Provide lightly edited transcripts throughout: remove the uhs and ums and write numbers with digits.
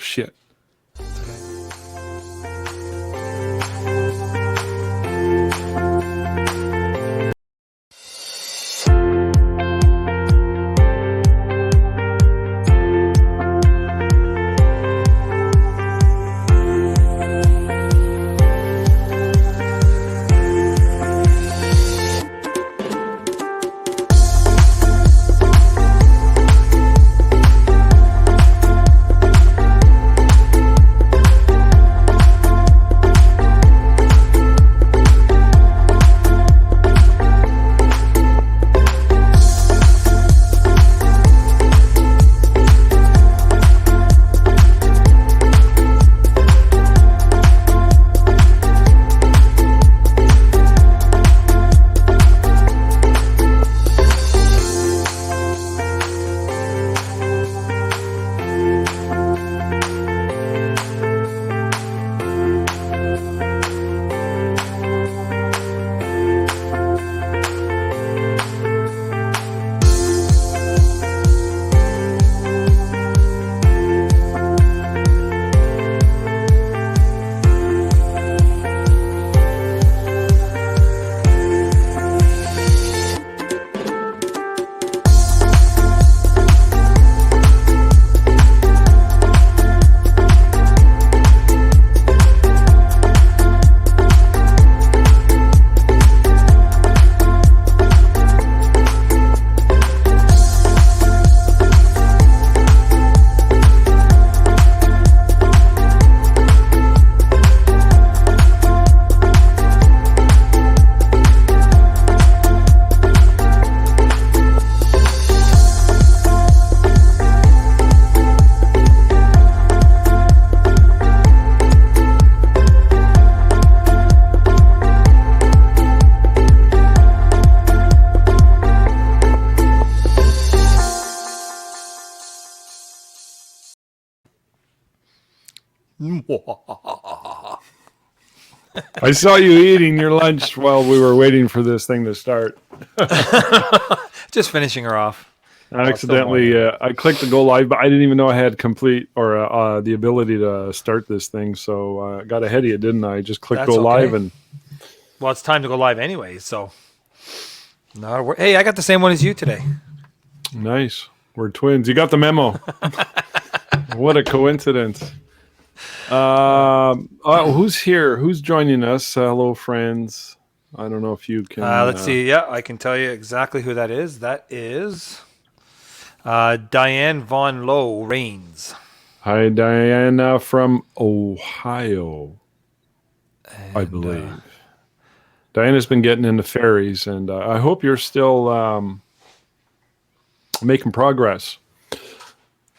Shit. I saw you eating your lunch while we were waiting for this thing to start. Just finishing her off. I accidentally, I clicked the go live, but I didn't even know I had complete or the ability to start this thing. So I got ahead of you, didn't I? Just clicked go live and. Well, it's time to go live anyway. So, hey, I got the same one as you today. Nice. We're twins. You got the memo. What a coincidence. Who's here? Who's joining us? Hello, friends. I don't know if you can. Let's see. Yeah, I can tell you exactly who that is. That is Diane Von Lowe Rains. Hi, Diana from Ohio, and, I believe. Diana's been getting into ferries, and I hope you're still making progress.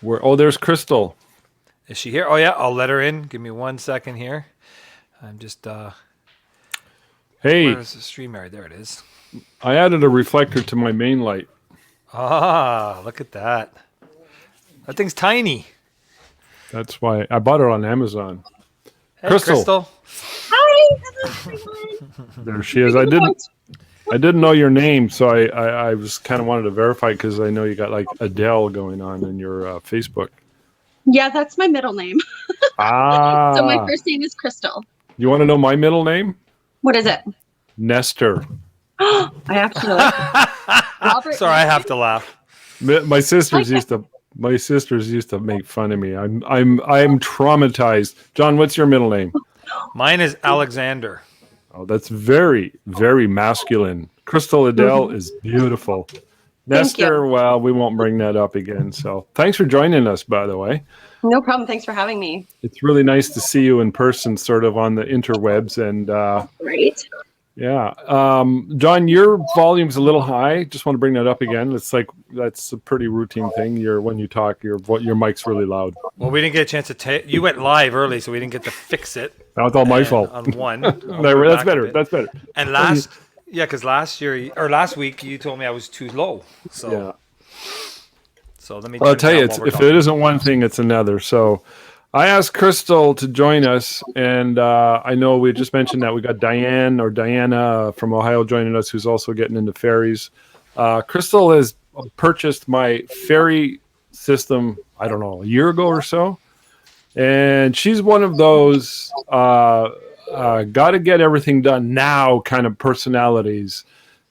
There's Crystal. Is she here? Oh, yeah. I'll let her in. Give me 1 second here. I'm just... Hey. Where's the StreamYard? There it is. I added a reflector to my main light. Ah, look at that. That thing's tiny. That's why I bought it on Amazon. Hey, Crystal. Hi. There she is. I didn't know your name, so I was kind of wanted to verify because I know you got like Adele going on in your Facebook. Yeah, that's my middle name. Ah. So my first name is Crystal. You want to know my middle name? What is it? Nestor. I have to know. Robert. Sorry, I have to laugh. My sisters used to make fun of me. I'm traumatized. John, what's your middle name? Mine is Alexander. Oh, that's very, very masculine. Crystal Adele is beautiful. Nestor, well, we won't bring that up again. So thanks for joining us, by the way. No problem. Thanks for having me. It's really nice to see you in person, sort of on the interwebs. And right. Yeah. John, your volume's a little high. Just want to bring that up again. It's like that's a pretty routine thing. When you talk, your mic's really loud. Well, we didn't get a chance to you went live early, so we didn't get to fix it. That's all my fault. On one. That's better. That's better. And because last week you told me I was too low. So yeah. So let me. I'll tell you, if it isn't one thing, it's another. So I asked Crystal to join us, and I know we just mentioned that we got Diana from Ohio joining us, who's also getting into ferries. Crystal has purchased my ferry system, I don't know, a year ago or so. And she's one of those got to get everything done now kind of personalities.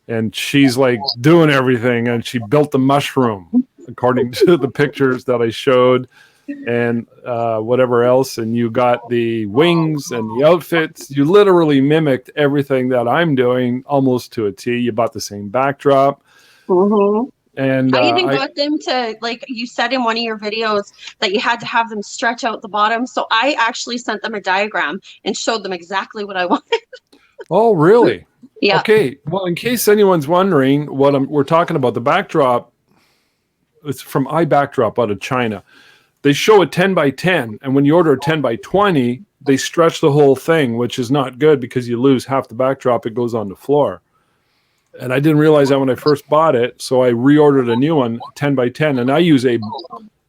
And she's like doing everything. And she built the mushroom, according to the pictures that I showed, and whatever else. And you got the wings and the outfits. You literally mimicked everything that I'm doing almost to a T. You bought the same backdrop. Mm-hmm. And I even got them to, like you said in one of your videos, that you had to have them stretch out the bottom. So I actually sent them a diagram and showed them exactly what I wanted. oh, really? Yeah. Okay. Well, in case anyone's wondering what we're talking about, the backdrop, it's from iBackdrop out of China. They show a 10 by 10, and when you order a 10 by 20, they stretch the whole thing, which is not good because you lose half the backdrop. It goes on the floor. And I didn't realize that when I first bought it, so I reordered a new one, 10 by 10, and I use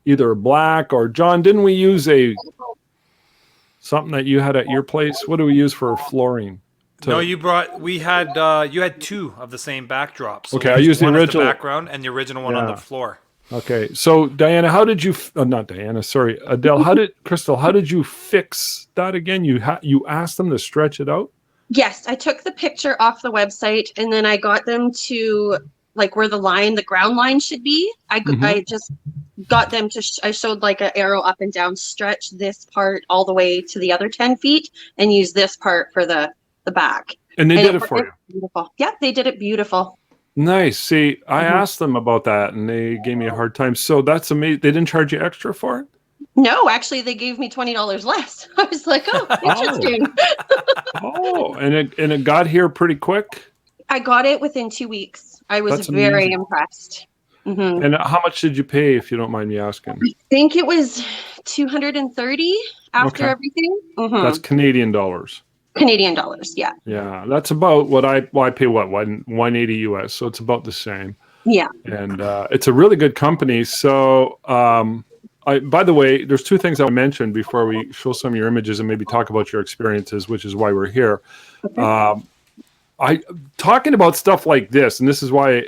either a black or, John, didn't we use something that you had at your place? What do we use for flooring? No, you had two of the same backdrop. So okay, I used the one as original background and the original one on the floor. Okay, so Diana, how did you? Not Diana, sorry, Adele. Crystal? How did you fix that again? You asked them to stretch it out. Yes, I took the picture off the website and then I got them to like where the ground line should be. I just got them to. I showed like an arrow up and down. Stretch this part all the way to the other 10 feet and use this part for the back. And they did it for you. Beautiful. Yeah, they did it beautiful. Nice. See, I asked them about that, and they gave me a hard time. So that's amazing. They didn't charge you extra for it? No, actually, they gave me $20 less. I was like, oh, interesting. Oh, and it got here pretty quick? I got it within 2 weeks. I was very impressed. Mm-hmm. And how much did you pay, if you don't mind me asking? I think it was $230 after everything. Mm-hmm. That's Canadian dollars. Canadian dollars, yeah. Yeah, that's about what I pay. What, 180 US? So it's about the same. Yeah. And it's a really good company. So, by the way, there's two things I mentioned before we show some of your images and maybe talk about your experiences, which is why we're here. Okay. Talking about stuff like this, and this is why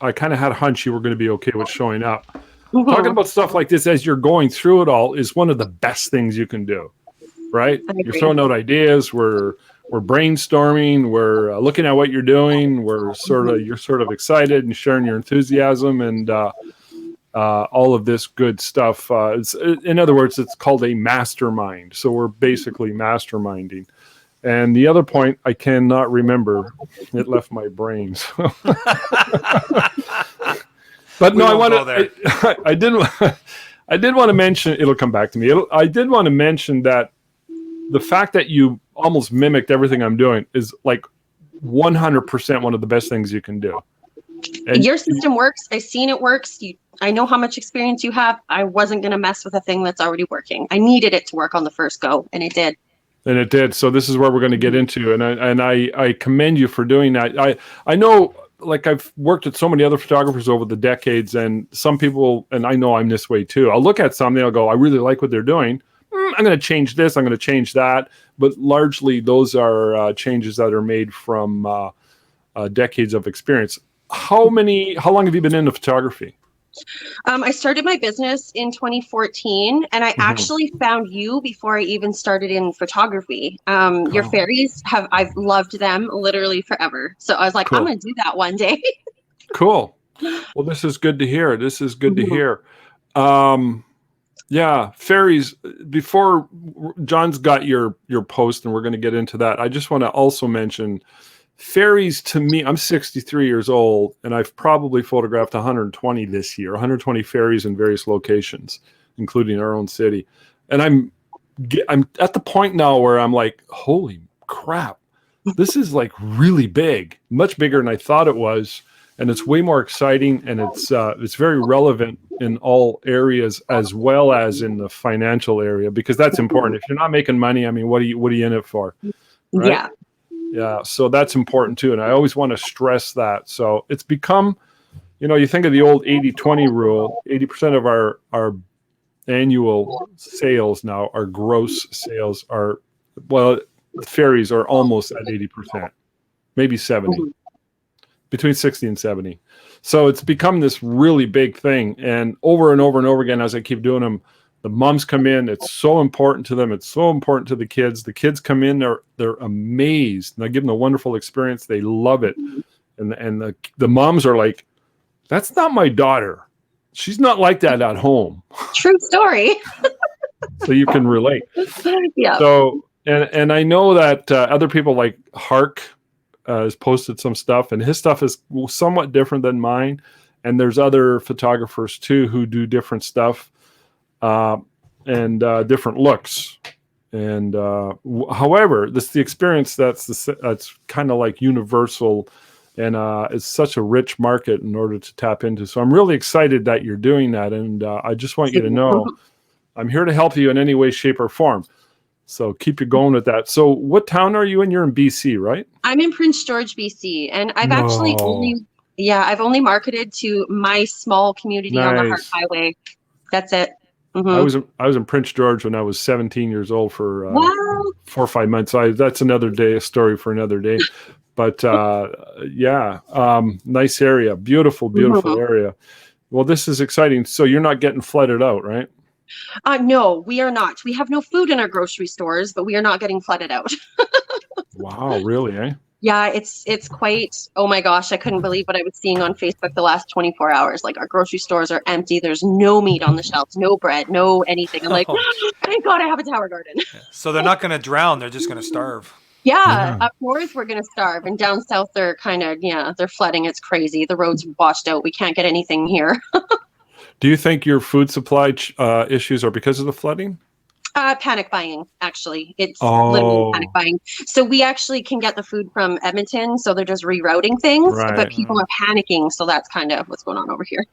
I kind of had a hunch you were going to be okay with showing up. Mm-hmm. Talking about stuff like this as you're going through it all is one of the best things you can do. Right? You're throwing out ideas. We're brainstorming. We're looking at what you're doing. You're sort of excited and sharing your enthusiasm and all of this good stuff. In other words, it's called a mastermind. So we're basically masterminding. And the other point, I cannot remember. It left my brain. But no, I did want to mention. It'll come back to me. I did want to mention that. The fact that you almost mimicked everything I'm doing is like 100% one of the best things you can do. And your system works. I've seen it works. I know how much experience you have. I wasn't going to mess with a thing that's already working. I needed it to work on the first go, and it did. And it did. So this is where we're going to get into, and I commend you for doing that. I know, like I've worked with so many other photographers over the decades, and some people, and I know I'm this way too. I'll look at something, I'll go, I really like what they're doing. I'm going to change this. I'm going to change that. But largely, those are changes that are made from decades of experience. How long have you been into photography? I started my business in 2014, and I actually found you before I even started in photography. Your fairies I've loved them literally forever. So I was like, I'm going to do that one day. Cool. Well, this is good to hear. To hear. Yeah, fairies. Before John's got your post, and we're going to get into that. I just want to also mention fairies. To me, I'm 63 years old, and I've probably photographed 120 this year. 120 fairies in various locations, including our own city. And I'm at the point now where I'm like, holy crap, this is like really big, much bigger than I thought it was. And it's way more exciting, and it's very relevant in all areas as well as in the financial area, because that's important. If you're not making money, I mean, what are you in it for? Right? Yeah. So that's important too, and I always want to stress that. So it's become, you think of the old 80-20 rule. 80% of our annual sales now, our gross sales fairies are almost at 80%, maybe 70%. Between 60 and 70. So it's become this really big thing. And over and over again, as I keep doing them, The moms come in. It's so important to them. It's so important to the kids. The kids come in. They're amazed. And I give them a wonderful experience. They love it. And the moms are like, that's not my daughter. She's not like that at home. True story. So you can relate. Yeah. So, and I know that other people like Hark has posted some stuff, and his stuff is somewhat different than mine. And there's other photographers too who do different stuff and different looks. And however, this the experience that's kind of like universal, and it's such a rich market in order to tap into. So I'm really excited that you're doing that, and I just want you to know I'm here to help you in any way, shape, or form. So keep you going with that. So what town are you in? You're in BC, right? I'm in Prince George, BC, and I've actually I've only marketed to my small community on the Hart Highway. That's it. Mm-hmm. I was in Prince George when I was 17 years old for 4 or 5 months. That's another day, a story for another day. But nice area, beautiful area. Well, this is exciting. So you're not getting flooded out, right? No, we are not. We have no food in our grocery stores, but we are not getting flooded out. Wow, really, eh? Yeah, it's quite, oh my gosh, I couldn't believe what I was seeing on Facebook the last 24 hours. Like, our grocery stores are empty. There's no meat on the shelves, no bread, no anything. I'm like, thank God I have a tower garden. So they're not going to drown. They're just going to starve. Yeah, up north we're going to starve. And down south they're kind of, they're flooding. It's crazy. The roads washed out. We can't get anything here. Do you think your food supply issues are because of the flooding? Panic buying, actually. It's literally panic buying. So we actually can get the food from Edmonton, so they're just rerouting things, but people are panicking, so that's kind of what's going on over here.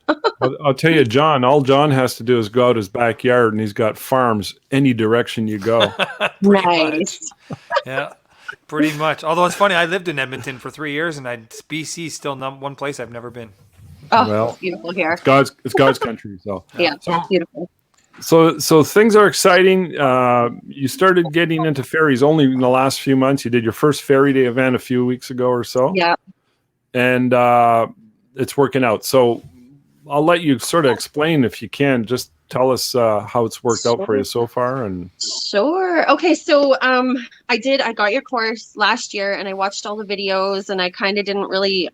I'll tell you, John, all John has to do is go out his backyard, and he's got farms any direction you go. Nice. Yeah, pretty much. Although it's funny, I lived in Edmonton for 3 years, and BC is still one place I've never been. Oh, well, it's beautiful here. It's God's country. So yeah, it's beautiful. So things are exciting. You started getting into ferries only in the last few months. You did your first Ferry Day event a few weeks ago or so. Yeah. And it's working out. So I'll let you sort of explain, if you can, just tell us how it's worked out for you so far. And sure. Okay. So I got your course last year, and I watched all the videos, and I kind of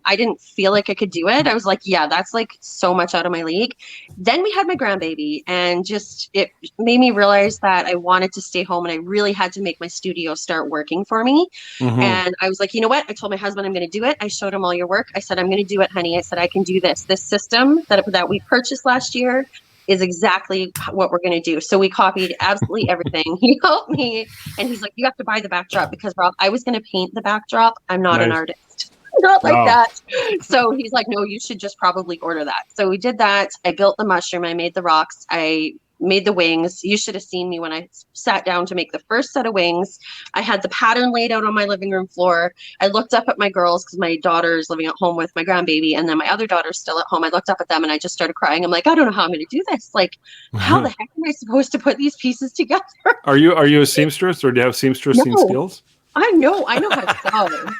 I didn't feel like I could do it. I was like, yeah, that's like so much out of my league. Then we had my grandbaby, and it made me realize that I wanted to stay home, and I really had to make my studio start working for me. Mm-hmm. And I was like, you know what? I told my husband I'm going to do it. I showed him all your work. I said, I'm going to do it, honey. I said, I can do this. This system that we purchased last year is exactly what we're going to do. So we copied absolutely everything. He helped me, and he's like, you have to buy the backdrop, because Rob, I was going to paint the backdrop. I'm not an artist. Not like that. So he's like, no, you should just probably order that. So we did that. I built the mushroom. I made the rocks. I made the wings. You should have seen me when I sat down to make the first set of wings. I had the pattern laid out on my living room floor. I looked up at my girls, because my daughter's living at home with my grandbaby, and then my other daughter's still at home. I looked up at them, and I just started crying. I'm like, I don't know how I'm going to do this. Like, how the heck am I supposed to put these pieces together? Are you a seamstress, or do you have seamstressing skills? I know how to sew.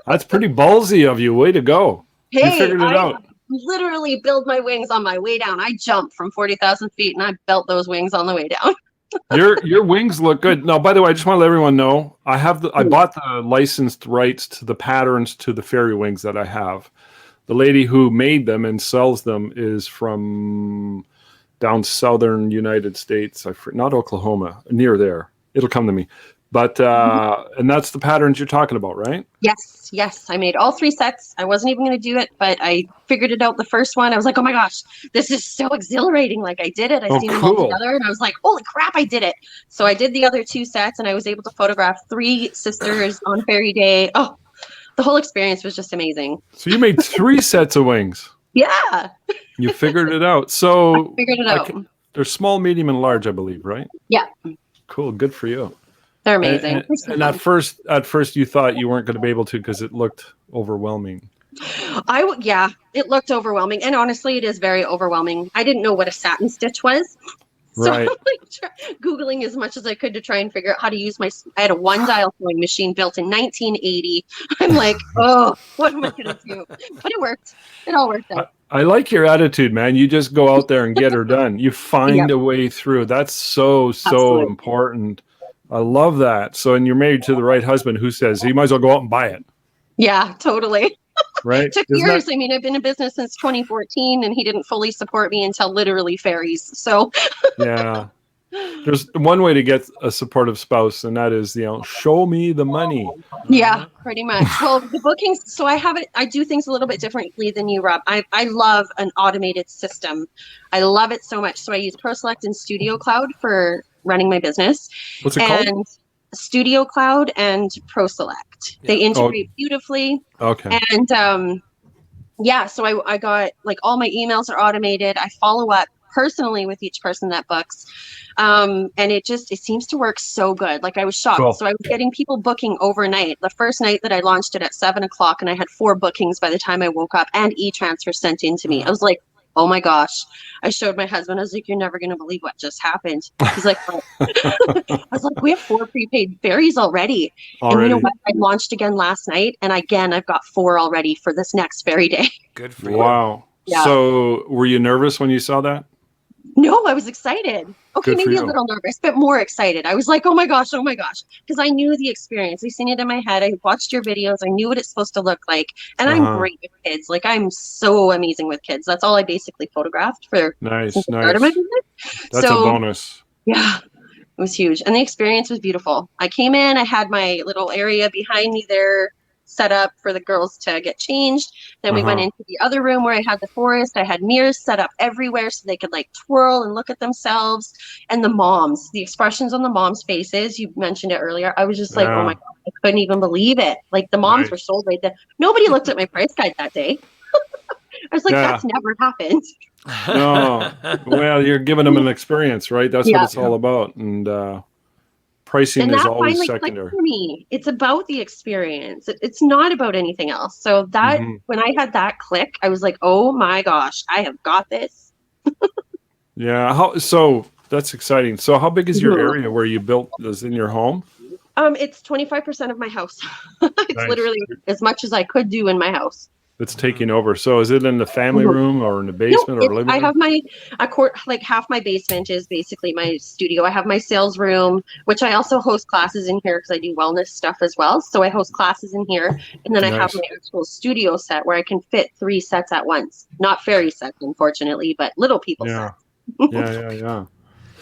That's pretty ballsy of you. Way to go. Hey, you figured it out. Literally build my wings on my way down. I jumped from 40,000 feet, and I built those wings on the way down. Your wings look good. Now, by the way, I just want to let everyone know I bought the licensed rights to the patterns to the fairy wings that I have. The lady who made them and sells them is from down southern United States. Not Oklahoma, near there. It'll come to me. But and that's the patterns you're talking about, right? Yes. I made all 3 sets. I wasn't even going to do it, but I figured it out the first one. I was like, oh my gosh, this is so exhilarating. Like, I did it. I seen them all together, and I was like, holy crap, I did it. So I did the other 2 sets, and I was able to photograph 3 sisters on Ferry Day. Oh, the whole experience was just amazing. So you made 3 sets of wings. Yeah. You figured it out. So I figured it out. They're small, medium, and large, I believe, right? Yeah. Cool. Good for you. They're amazing. And at first you thought you weren't going to be able to, because it looked overwhelming. It looked overwhelming. And honestly, it is very overwhelming. I didn't know what a satin stitch was. So Right. I'm like Googling as much as I could to try and figure out how to use I had a one dial sewing machine built in 1980. I'm like, oh, what am I going to do? But it worked. It all worked out. I like your attitude, man. You just go out there and get her done. You find a way through. That's so Absolutely. important. I love that. So, and you're married to the right husband who says, you might as well go out and buy it. Yeah, totally. Right? Took Isn't years. that- I mean, I've been in business since 2014 and he didn't fully support me until literally Ferries. So Yeah. There's one way to get a supportive spouse, and that is, show me the money. yeah, pretty much. Well, the bookings, so I do things a little bit differently than you, Rob. I love an automated system. I love it so much. So I use ProSelect and Studio Cloud for running my business. What's it called? And Studio Cloud and ProSelect. They integrate beautifully. Okay. And yeah, so I got like all my emails are automated. I follow up personally with each person that books. And it seems to work so good. Like I was shocked. Cool. So I was getting people booking overnight. The first night that I launched it at 7:00 and I had 4 bookings by the time I woke up and e-transfer sent in to me. I was like, oh my gosh. I showed my husband. I was like, you're never going to believe what just happened. He's like, what? I was like, we have 4 prepaid berries already. And you know what? I launched again last night. And again, I've got 4 already for this next Ferry day. Good for you. Wow. Yeah. So were you nervous when you saw that? No, I was excited. Okay, Good for maybe a you. little nervous, but more excited. I was like, oh my gosh, because I knew the experience. I seen it in my head. I watched your videos. I knew what it's supposed to look like. And I'm great with kids. Like I'm so amazing with kids. That's all I basically photographed for Nice. since the start of my business. That's a bonus. Yeah, it was huge. And the experience was beautiful. I came in, I had my little area behind me there set up for the girls to get changed. Then we went into the other room where I had the forest. I had mirrors set up everywhere so they could like twirl and look at themselves. And the expressions on the moms' faces, you mentioned it earlier. I was just like, oh my God, I couldn't even believe it. Like the moms were sold right there. Nobody looked at my price guide that day. I was like, that's never happened. No. Well, you're giving them an experience, right? That's what it's all about. And pricing is always secondary for me. It's about the experience. It's not about anything else. So that when I had that click, I was like, oh my gosh, I have got this. Yeah. So that's exciting. So how big is your area where you built this in your home? It's 25% of my house. It's literally as much as I could do in my house. It's taking over. So is it in the family room or in the basement or living room? I have like half my basement is basically my studio. I have my sales room, which I also host classes in here because I do wellness stuff as well. So I host classes in here. And then I have my actual studio set where I can fit 3 sets at once. Not Ferry sets, unfortunately, but little people sets. Yeah.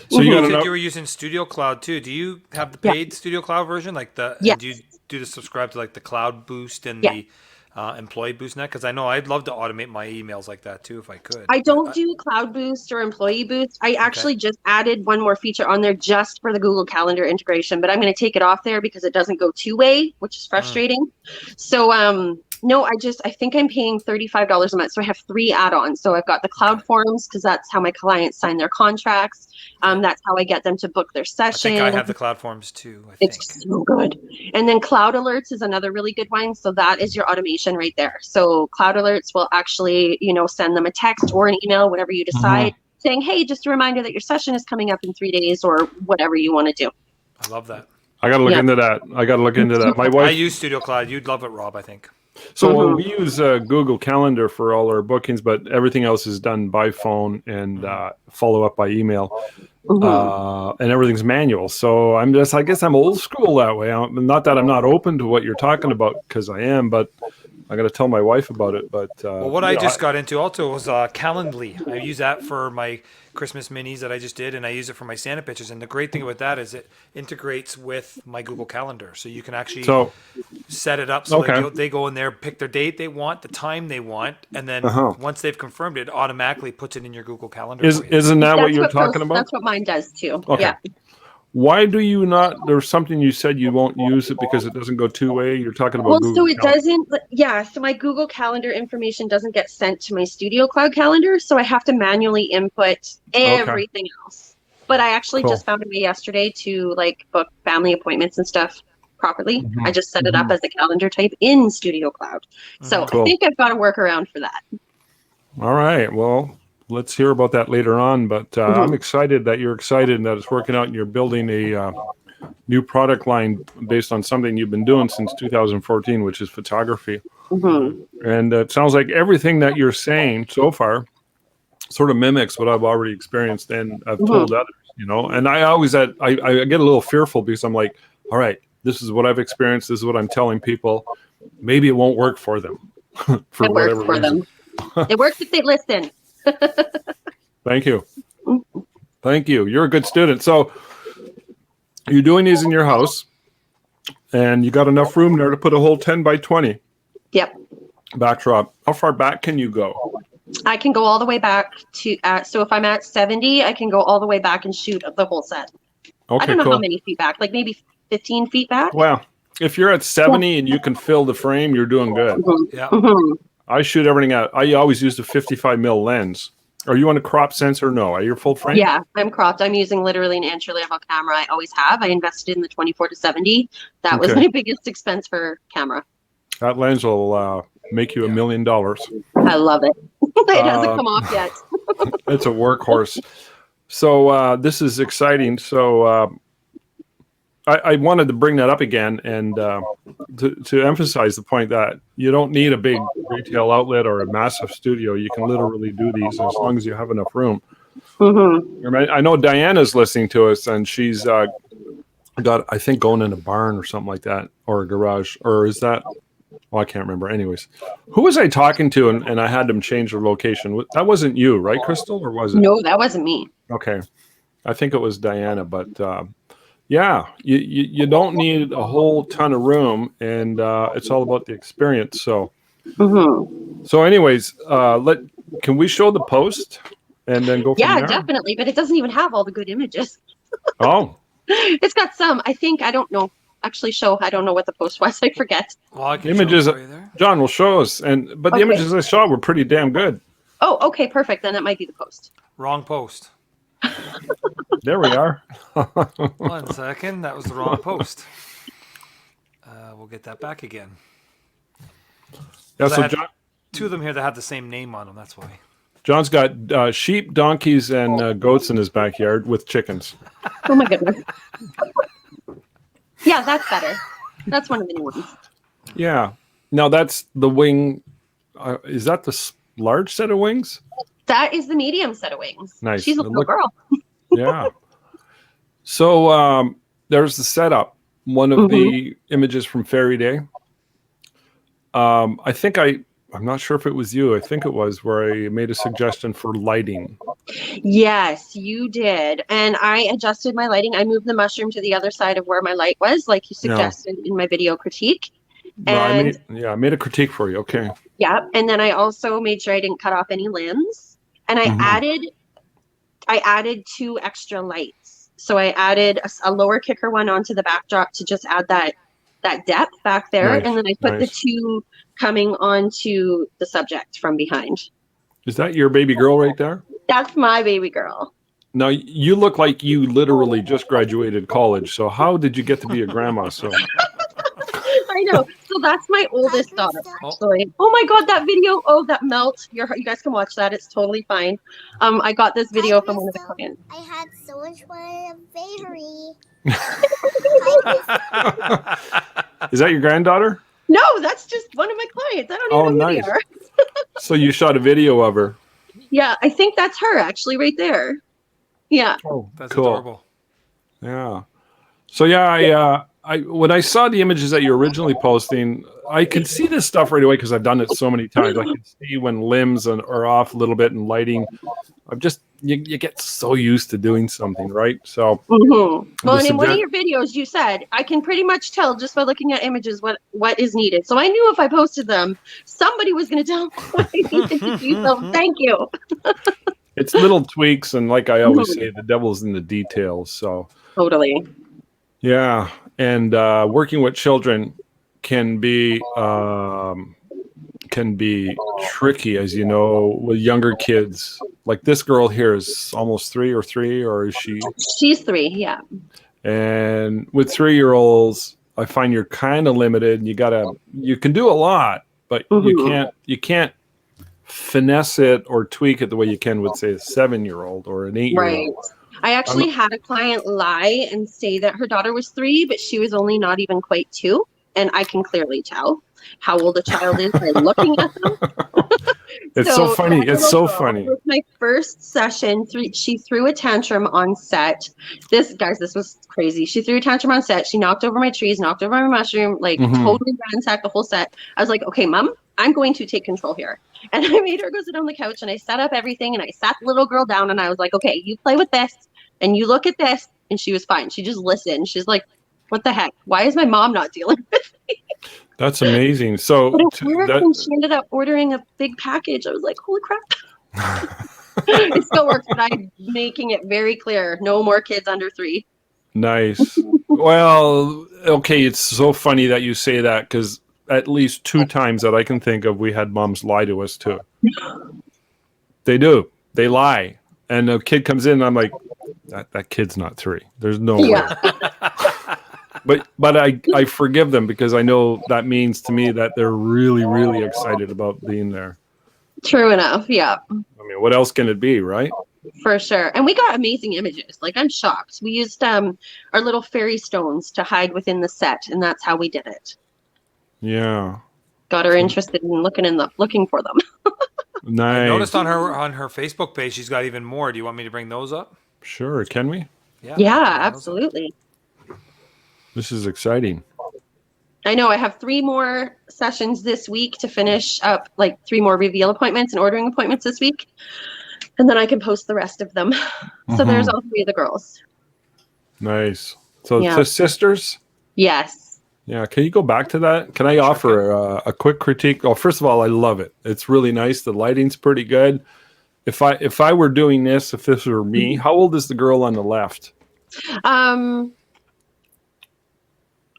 So you said you were using Studio Cloud too. Do you have the paid Studio Cloud version? Like do you do the subscribe to like the Cloud Boost and the Employee Boost Net? Because I know I'd love to automate my emails like that too if I could. I don't do Cloud Boost or Employee Boost. I actually just added one more feature on there just for the Google Calendar integration, but I'm going to take it off there because it doesn't go 2-way, which is frustrating. So no, I think I'm paying $35 a month. So I have 3 add-ons. So I've got the Cloud Forms because that's how my clients sign their contracts. That's how I get them to book their session. I think I have the Cloud Forms too. It's so good. And then Cloud Alerts is another really good one. So that is your automation right there. So Cloud Alerts will actually, send them a text or an email, whatever you decide, saying, hey, just a reminder that your session is coming up in 3 days or whatever you want to do. I love that. I got to look into that. My wife. I use Studio Cloud. You'd love it, Rob, I think. So we use Google Calendar for all our bookings, but everything else is done by phone and follow up by email, and everything's manual. So I guess I'm old school that way. Not that I'm not open to what you're talking about, because I am, but I got to tell my wife about it. But what I just got into also was Calendly. I use that for my Christmas minis that I just did, and I use it for my Santa pictures. And the great thing about that is it integrates with my Google Calendar, so you can actually set it up so they go in there, pick their date they want, the time they want, and then once they've confirmed it, automatically puts it in your Google Calendar. Isn't that what you're talking about? That's what mine does too. Okay. Yeah. Why do you not? There's something you said you won't use it because it doesn't go 2-way. You're talking about Google so it Calendar. doesn't. Yeah, so my Google Calendar information doesn't get sent to my Studio Cloud Calendar, so I have to manually input everything else. But I actually just found a way yesterday to like book family appointments and stuff properly. I just set it up as a calendar type in Studio Cloud. So I think I've got a workaround for that. All right. Well, let's hear about that later on. But I'm excited that you're excited and that it's working out and you're building a new product line based on something you've been doing since 2014, which is photography. And it sounds like everything that you're saying so far sort of mimics what I've already experienced and I've told others, you know. And I always I get a little fearful because I'm like, all right, this is what I've experienced. This is what I'm telling people. Maybe it won't work for them. For it whatever works for reason. them. It works if they listen. Thank you. Thank you. You're a good student. So you're doing these in your house and you got enough room there to put a whole 10 by 20 Yep. backdrop. How far back can you go? I can go all the way back to, so if I'm at 70, I can go all the way back and shoot the whole set. Okay, I don't know cool. how many feet back, like maybe 15 feet back. Well, if you're at 70 and you can fill the frame, you're doing good. Yeah. I shoot everything out. I always use the 55 mil lens. Are you on a crop sensor? No. Are you full frame? Yeah, I'm cropped. I'm using literally an entry level camera. I always have. I invested in the 24 to 70. That was my biggest expense for camera. That lens will make you $1 million. I love it. It hasn't come off yet. It's a workhorse. So this is exciting. So I wanted to bring that up again and to emphasize the point that you don't need a big retail outlet or a massive studio. You can literally do these as long as you have enough room. I know Diana's listening to us and she's got, I think, going in a barn or something like that, or a garage, or is that... Well, I can't remember. Anyways, who was I talking to and I had them change their location? That wasn't you, right, Crystal, or was it? No, that wasn't me. Okay. I think it was Diana, but yeah, you don't need a whole ton of room, and it's all about the experience. So, so anyways, can we show the post and then go from there? Yeah, definitely, but it doesn't even have all the good images. Oh. It's got some, I think, I don't know. Actually I don't know what the post was. I forget. Well, I can images. show it for you there. John will show us, but the images I saw were pretty damn good. Oh, okay, perfect. Then that might be the post. Wrong post. There we are. 1 second. That was the wrong post. We'll get that back again. Yeah, I so had John, two of them here that have the same name on them. That's why. John's got sheep, donkeys, and goats in his backyard with chickens. Oh my goodness. Yeah, that's better. That's one of the new ones. Yeah. Now that's the wing. Is that the large set of wings? That is the medium set of wings. Nice. She's a little girl. Yeah. So there's the setup. One of the images from Ferry Day. I think I'm not sure if it was you. I think it was where I made a suggestion for lighting. Yes, you did. And I adjusted my lighting. I moved the mushroom to the other side of where my light was, like you suggested in my video critique. No, And I made a critique for you. Okay. yeah. And then I also made sure I didn't cut off any limbs. And I added 2 extra lights. So I added a lower kicker one onto the backdrop to just add that depth back there. Nice, and then I put the 2 coming onto the subject from behind. Is that your baby girl right there? That's my baby girl. Now, you look like you literally just graduated college. So how did you get to be a grandma? So I know. So that's my oldest daughter, actually. Oh my God, that video. Oh, that melt. You guys can watch that. It's totally fine. I got this video from one of the clients. I had so much fun at Ferry. Is that your granddaughter? No, that's just one of my clients. I don't even know who they are. So you shot a video of her. Yeah, I think that's her actually right there. Yeah. Oh, That's cool. adorable. Yeah. So yeah, I when I saw the images that you're originally posting, I could see this stuff right away because I've done it so many times. I can see when limbs are off a little bit and lighting. I'm just you get so used to doing something, right? So well, and in one of your videos, you said I can pretty much tell just by looking at images what is needed. So I knew if I posted them, somebody was going to tell me what I needed to do. So thank you. It's little tweaks, and like I always say, the devil's in the details. So totally. Yeah, and working with children can be tricky, as you know, with younger kids. Like this girl here is almost 3, or is she? She's 3, yeah. And with 3-year-olds, I find you're kind of limited. You can do a lot, but you can't finesse it or tweak it the way you can with, say, a 7-year-old or an 8-year-old. Right. I actually had a client lie and say that her daughter was 3, but she was only not even quite 2. And I can clearly tell how old a child is by looking at them. It's so funny. It's so funny. With my first session, she threw a tantrum on set. This was crazy. She threw a tantrum on set. She knocked over my trees, knocked over my mushroom, like totally ransacked the whole set. I was like, okay, Mom, I'm going to take control here. And I made her go sit on the couch and I set up everything and I sat the little girl down and I was like, okay, you play with this and you look at this. And she was fine. She just listened. She's like, what the heck? Why is my mom not dealing with me? That's amazing. So when she ended up ordering a big package, I was like, holy crap. It still works, but I'm making it very clear. No more kids under 3. Nice. Well, okay. It's so funny that you say that because at least 2 times that I can think of, we had moms lie to us too. They do. They lie. And a kid comes in and I'm like, that kid's not 3. There's no way. But I forgive them because I know that means to me that they're really, really excited about being there. True enough. Yeah. I mean, what else can it be, right? For sure. And we got amazing images. Like, I'm shocked. We used our little fairy stones to hide within the set, and that's how we did it. Yeah. Got her interested in looking for them. Nice. I noticed on her Facebook page, she's got even more. Do you want me to bring those up? Sure. Can we? Yeah, absolutely. This is exciting. I know. I have 3 more sessions this week to finish up, like 3 more reveal appointments and ordering appointments this week. And then I can post the rest of them. So there's all 3 of the girls. Nice. So the sisters? Yes. Yeah. Can you go back to that? Can I offer a quick critique? Well, first of all, I love it. It's really nice. The lighting's pretty good. If I were doing this, if this were me, how old is the girl on the left?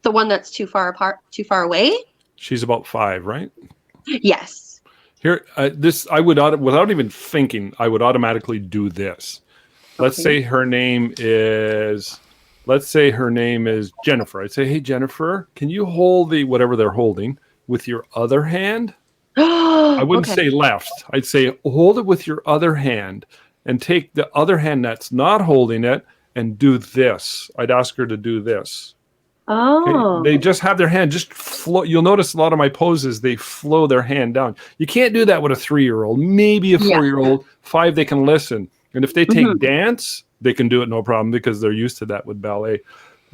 The one that's too far away? She's about 5, right? Yes. Here, I would, without even thinking, I would automatically do this. Let's say her name is Jennifer. I'd say, hey, Jennifer, can you hold the whatever they're holding with your other hand? I wouldn't say left. I'd say hold it with your other hand and take the other hand that's not holding it and do this. I'd ask her to do this. Oh. Okay? They just have their hand just flow. You'll notice a lot of my poses, they flow their hand down. You can't do that with a 3-year-old, maybe a 4-year-old. 5, they can listen. And if they take dance, they can do it no problem because they're used to that with ballet.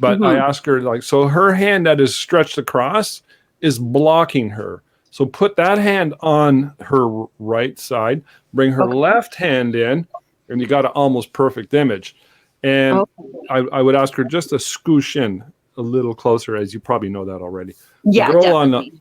But I ask her, like, so her hand that is stretched across is blocking her. So put that hand on her right side, bring her left hand in, and you got an almost perfect image. And I would ask her just to scoosh in a little closer, as you probably know that already. Yeah, the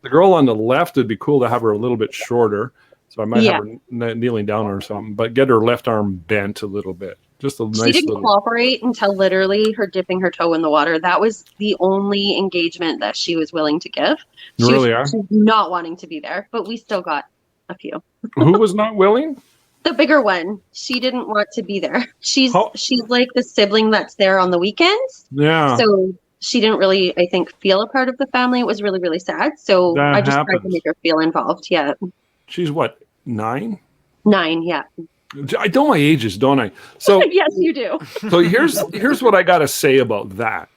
girl on the left, would be cool to have her a little bit shorter. So I might have her kneeling down or something, but get her left arm bent a little bit. Just a nice She didn't cooperate until literally her dipping her toe in the water. That was the only engagement that she was willing to give. She was not wanting to be there, but we still got a few. Who was not willing? The bigger one. She didn't want to be there. She's like the sibling that's there on the weekends. Yeah. So she didn't really, I think, feel a part of the family. It was really, really sad. So I just tried to make her feel involved. Yeah. She's what, 9? 9, yeah. I know my ages, don't I? So yes, you do. So here's what I got to say about that.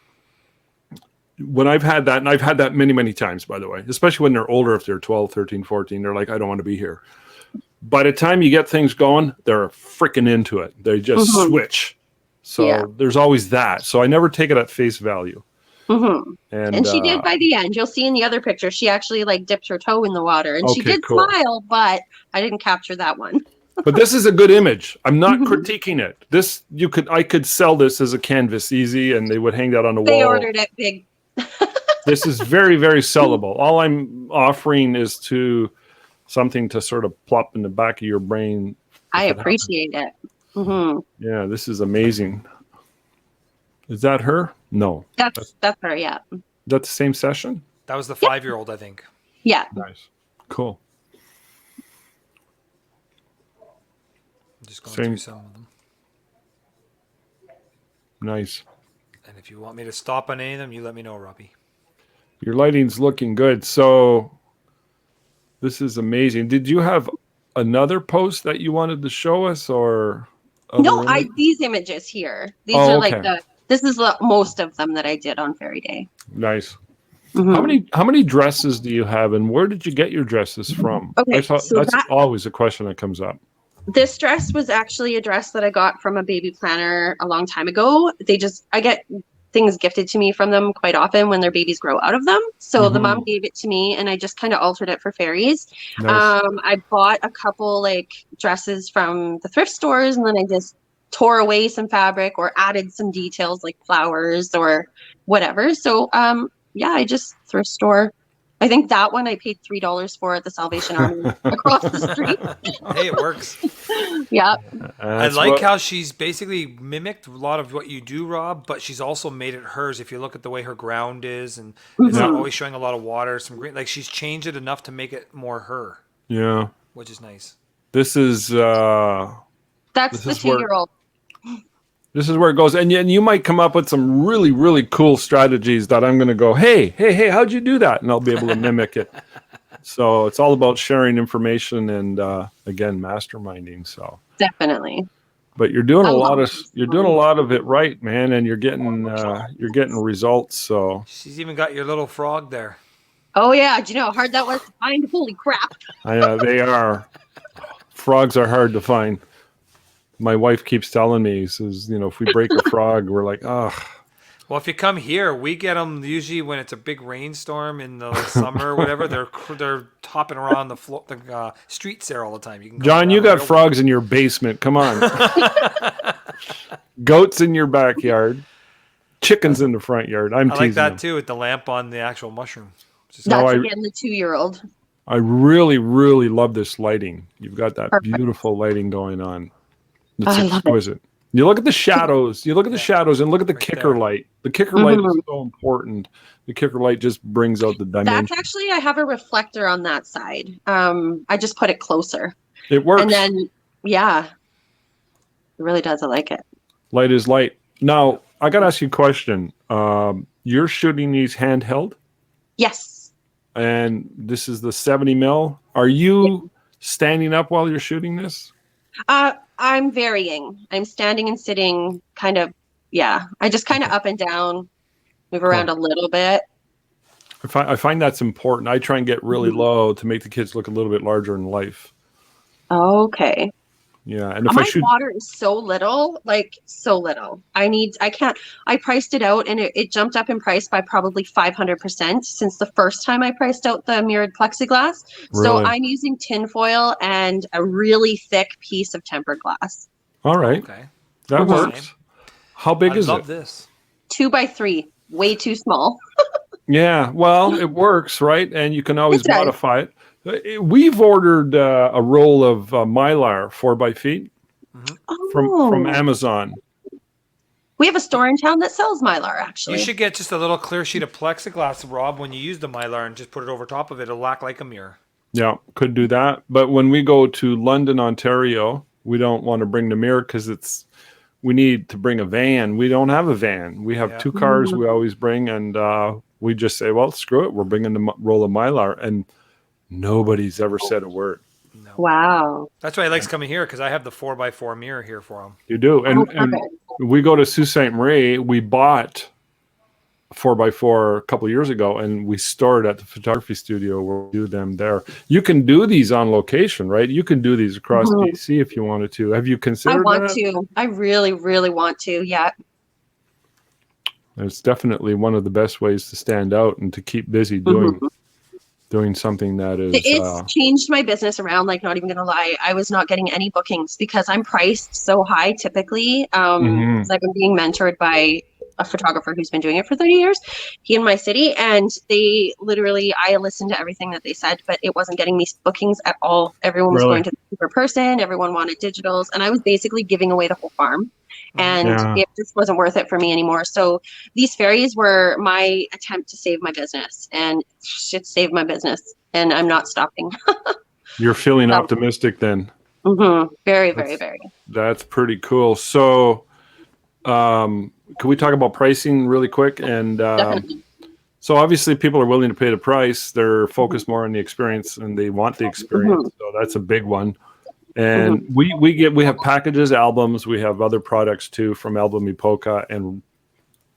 When I've had that, and I've had that many, many times, by the way, especially when they're older, if they're 12, 13, 14, they're like, I don't want to be here. By the time you get things going, they're freaking into it. They just switch. So there's always that. So I never take it at face value. And she did by the end. You'll see in the other picture, she actually like dipped her toe in the water, and she did smile, but I didn't capture that one. But this is a good image. I'm not critiquing it. I could sell this as a canvas easy, and they would hang that on the wall. They ordered it big. This is very, very sellable. All I'm offering is something to sort of plop in the back of your brain. I appreciate it. Yeah, this is amazing. Is that her? No. That's her, yeah. That's the same session? That was the 5-year-old, I think. Yeah. Nice. Cool. I'm just going through some of them. Nice. And if you want me to stop on any of them, you let me know, Robbie. Your lighting's looking good. So this is amazing. Did you have another post that you wanted to show us, or No, these images here. These are like okay. this is most of them that I did on Ferry Day. Nice. Mm-hmm. How many dresses do you have, and where did you get your dresses from? Okay, so that's always a question that comes up. This dress was actually a dress that I got from a baby planner a long time ago. I get things gifted to me from them quite often when their babies grow out of them. So the mom gave it to me, and I just kind of altered it for fairies. Nice. I bought a couple like dresses from the thrift stores, and then I just tore away some fabric or added some details like flowers or whatever. So yeah, I just thrift store. I think that one I paid $3 for at the Salvation Army across the street. Hey, it works. Yeah. I like how she's basically mimicked a lot of what you do, Rob, but she's also made it hers. If you look at the way her ground is, and it's not always showing a lot of water, some green, like she's changed it enough to make it more her. Yeah. Which is nice. This is that's the 2-year-old. This is where it goes, and you might come up with some really, really cool strategies that I'm going to go, hey, how'd you do that? And I'll be able to mimic it. So it's all about sharing information and again, masterminding. So definitely. But you're doing a lot of it right, man, and you're getting results. So she's even got your little frog there. Oh yeah, do you know how hard that was to find? Holy crap! They are. Frogs are hard to find. My wife keeps telling me, says, if we break a frog, we're like, ugh. Well, if you come here, we get them usually when it's a big rainstorm in the summer or whatever. They're hopping around the streets there all the time. John, you got frogs in your basement. Come on. Goats in your backyard. Chickens in the front yard. I like that too, with the lamp on the actual mushroom. That's again the 2-year-old. I really, really love this lighting. You've got that beautiful lighting going on. It's exquisite. You look at the shadows. You look at the shadows and look at the kicker light. The kicker light is so important. The kicker light just brings out the dimension. That's actually, I have a reflector on that side. I just put it closer. It works. And then, yeah, it really does. I like it. Light is light. Now, I got to ask you a question. You're shooting these handheld? Yes. And this is the 70 mil. Are you standing up while you're shooting this? I'm varying. I'm standing and sitting kind of, yeah. I just kind of up and down, move around a little bit. I find that's important. I try and get really low to make the kids look a little bit larger in life. Okay. Yeah. And if my water is so little, like so little. I priced it out and it jumped up in price by probably 500% since the first time I priced out the mirrored plexiglass. Really? So I'm using tin foil and a really thick piece of tempered glass. All right. Okay. That works. How big is it? I love this. 2x3, way too small. Yeah. Well, it works, right? And you can always modify it. We've ordered a roll of Mylar 4x from Amazon. We have a store in town that sells Mylar, actually. You should get just a little clear sheet of plexiglass, Rob, when you use the Mylar and just put it over top of it. It'll act like a mirror. Yeah, could do that. But when we go to London, Ontario, we don't want to bring the mirror because we need to bring a van. We don't have a van. We have 2 cars we always bring, and we just say, well, screw it. We're bringing the roll of Mylar. And nobody's ever said a word. No. Wow. That's why he likes coming here, because I have the 4x4 mirror here for him. You do. And we go to Sault Ste. Marie. We bought a 4x4 a couple of years ago, and we stored at the photography studio where we do them there. You can do these on location, right? You can do these across BC if you wanted to. Have you considered I want to. I really, really want to. Yeah. It's definitely one of the best ways to stand out and to keep busy doing something that is it's changed my business around, like, not even gonna lie. I was not getting any bookings because I'm priced so high typically. I've been being mentored by a photographer who's been doing it for 30 years, he in my city, and I listened to everything that they said, but it wasn't getting me bookings at all. Everyone was going to the cheaper person, everyone wanted digitals, and I was basically giving away the whole farm. And it just wasn't worth it for me anymore. So these fairies were my attempt to save my business, and shit saved my business, and I'm not stopping. You're feeling optimistic then. Very, very, very. That's pretty cool. So can we talk about pricing really quick? And So obviously people are willing to pay the price. They're focused more on the experience and they want the experience. So that's a big one. And we have packages, albums. We have other products too from Album Epoca and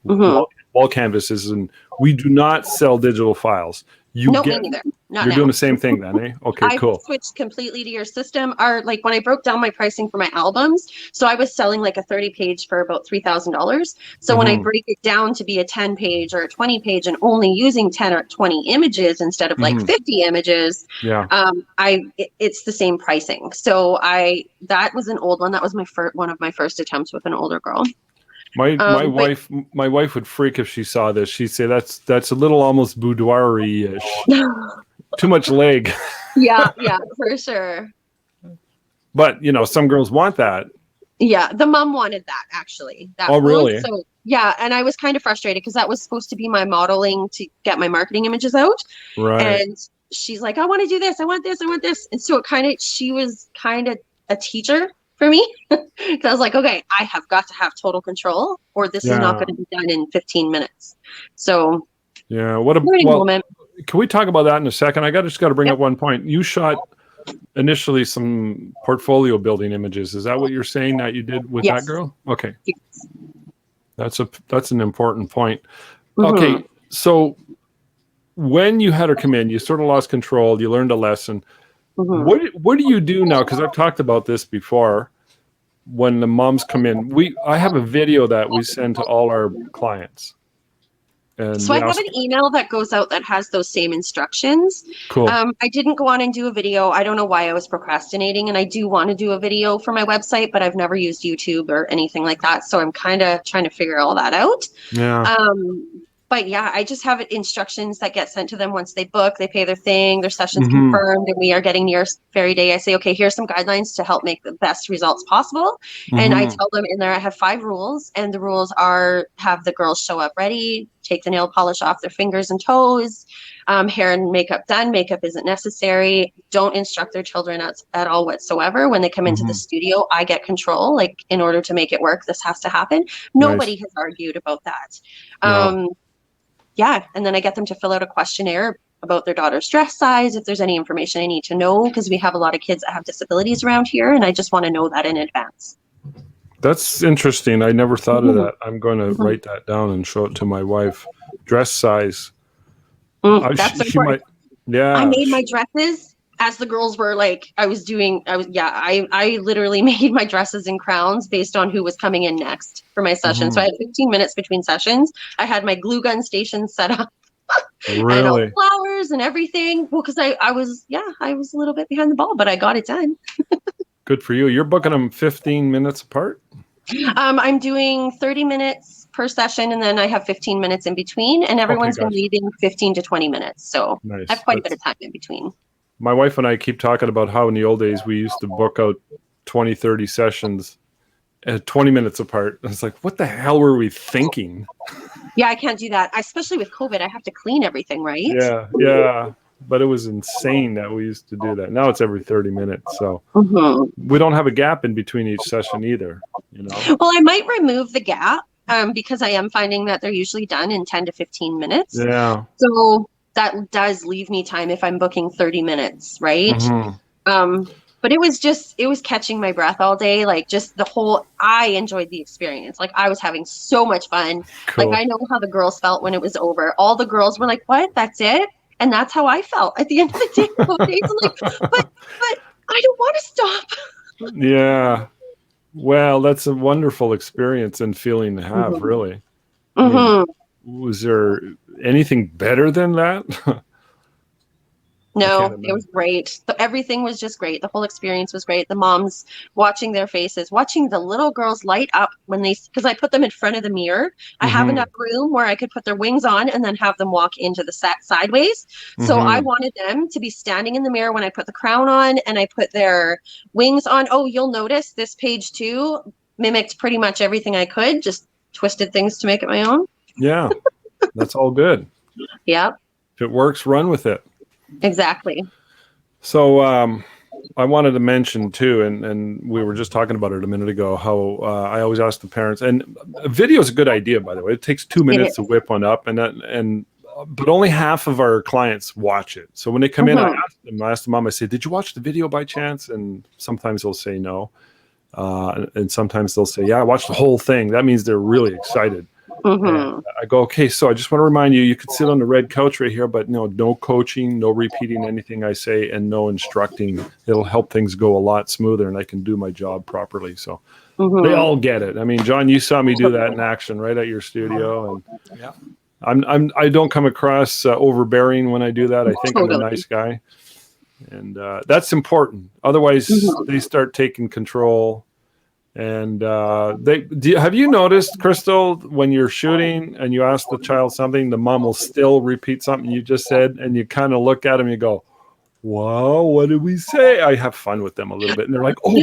wall canvases. And we do not sell digital files. Me neither. You're doing the same thing then, eh? Okay, cool. I switched completely to your system. Like when I broke down my pricing for my albums, so I was selling like a 30 page for about $3,000. So when I break it down to be a 10 page or a 20 page and only using 10 or 20 images instead of like 50 images, it's the same pricing. So that was an old one. That was one of my first attempts with an older girl. My wife would freak if she saw this. She'd say that's a little almost boudoir-ish. Too much leg. yeah, for sure. But some girls want that. Yeah, the mom wanted that actually. Really? So yeah, and I was kind of frustrated because that was supposed to be my modeling to get my marketing images out. Right. And she's like, I want to do this. I want this. I want this. And so she was kind of a teacher for me because I was like, okay, I have got to have total control or this is not going to be done in 15 minutes. So yeah, moment. Can we talk about that in a second? I just got to bring up one point. You shot initially some portfolio building images. Is that what you're saying that you did with that girl? Okay. Yes. That's an important point. Okay. So when you had her come in, you sort of lost control. You learned a lesson. What do you do now? Because I've talked about this before. When the moms come in, I have a video that we send to all our clients. And so I have an email that goes out that has those same instructions. Cool. I didn't go on and do a video. I don't know why I was procrastinating, and I do want to do a video for my website, but I've never used YouTube or anything like that. So I'm kind of trying to figure all that out. Yeah. But yeah, I just have instructions that get sent to them once they book, they pay their thing, their session's confirmed, and we are getting near Ferry Day. I say, okay, here's some guidelines to help make the best results possible. And I tell them in there, I have 5 rules, and the rules are have the girls show up ready, take the nail polish off their fingers and toes, hair and makeup done. Makeup isn't necessary. Don't instruct their children at all whatsoever. When they come into the studio, I get control. Like in order to make it work, this has to happen. Nobody has argued about that. Yeah. And then I get them to fill out a questionnaire about their daughter's dress size, if there's any information I need to know, because we have a lot of kids that have disabilities around here, and I just want to know that in advance. That's interesting. I never thought of that. I'm going to write that down and show it to my wife. Dress size. That's important. I made my dresses as the girls were like, I literally made my dresses and crowns based on who was coming in next for my session. So I had 15 minutes between sessions. I had my glue gun station set up. Really? And all the flowers and everything. Well, because I was a little bit behind the ball, but I got it done. Good for you. You're booking them 15 minutes apart? I'm doing 30 minutes per session, and then I have 15 minutes in between, and everyone's been leaving 15 to 20 minutes. So nice. I have quite a bit of time in between. My wife and I keep talking about how in the old days we used to book out 20, 30 sessions at 20 minutes apart. It's like, what the hell were we thinking? Yeah, I can't do that. Especially with COVID, I have to clean everything, right? Yeah. But it was insane that we used to do that. Now it's every 30 minutes. So we don't have a gap in between each session either. Well, I might remove the gap because I am finding that they're usually done in 10 to 15 minutes. Yeah. So that does leave me time if I'm booking 30 minutes, right? But it was catching my breath all day. Like I enjoyed the experience. Like I was having so much fun. Cool. Like I know how the girls felt when it was over. All the girls were like, what? That's it? And that's how I felt at the end of the day. I'm like, but I don't want to stop. Yeah. Well, that's a wonderful experience and feeling to have, really. I mean, was there anything better than that? No, it was great. Everything was just great. The whole experience was great. The moms watching their faces, watching the little girls light up because I put them in front of the mirror. I have enough room where I could put their wings on and then have them walk into the set sideways. So I wanted them to be standing in the mirror when I put the crown on and I put their wings on. Oh, you'll notice this page 2 mimicked pretty much everything I could, just twisted things to make it my own. Yeah, that's all good. Yep. If it works, run with it. Exactly. So I wanted to mention too, and we were just talking about it a minute ago, how I always ask the parents, and a video is a good idea, by the way. It takes 2 minutes to whip one up, and but only half of our clients watch it. So when they come in, I ask the mom, I say, did you watch the video by chance? And sometimes they'll say no. And sometimes they'll say, yeah, I watched the whole thing. That means they're really excited. And I go, okay, so I just want to remind you, you could sit on the red couch right here, but no coaching, no repeating anything I say, and no instructing. It'll help things go a lot smoother, and I can do my job properly. So they all get it. I mean, John, you saw me do that in action right at your studio, and Yeah. I don't come across overbearing when I do that. I think I'm a nice guy, and that's important. Otherwise, they start taking control. And have you noticed, Crystal, when you're shooting and you ask the child something, the mom will still repeat something you just said, and you kind of look at them, you go, "Wow, what did we say?" I have fun with them a little bit, and they're like, "Oh,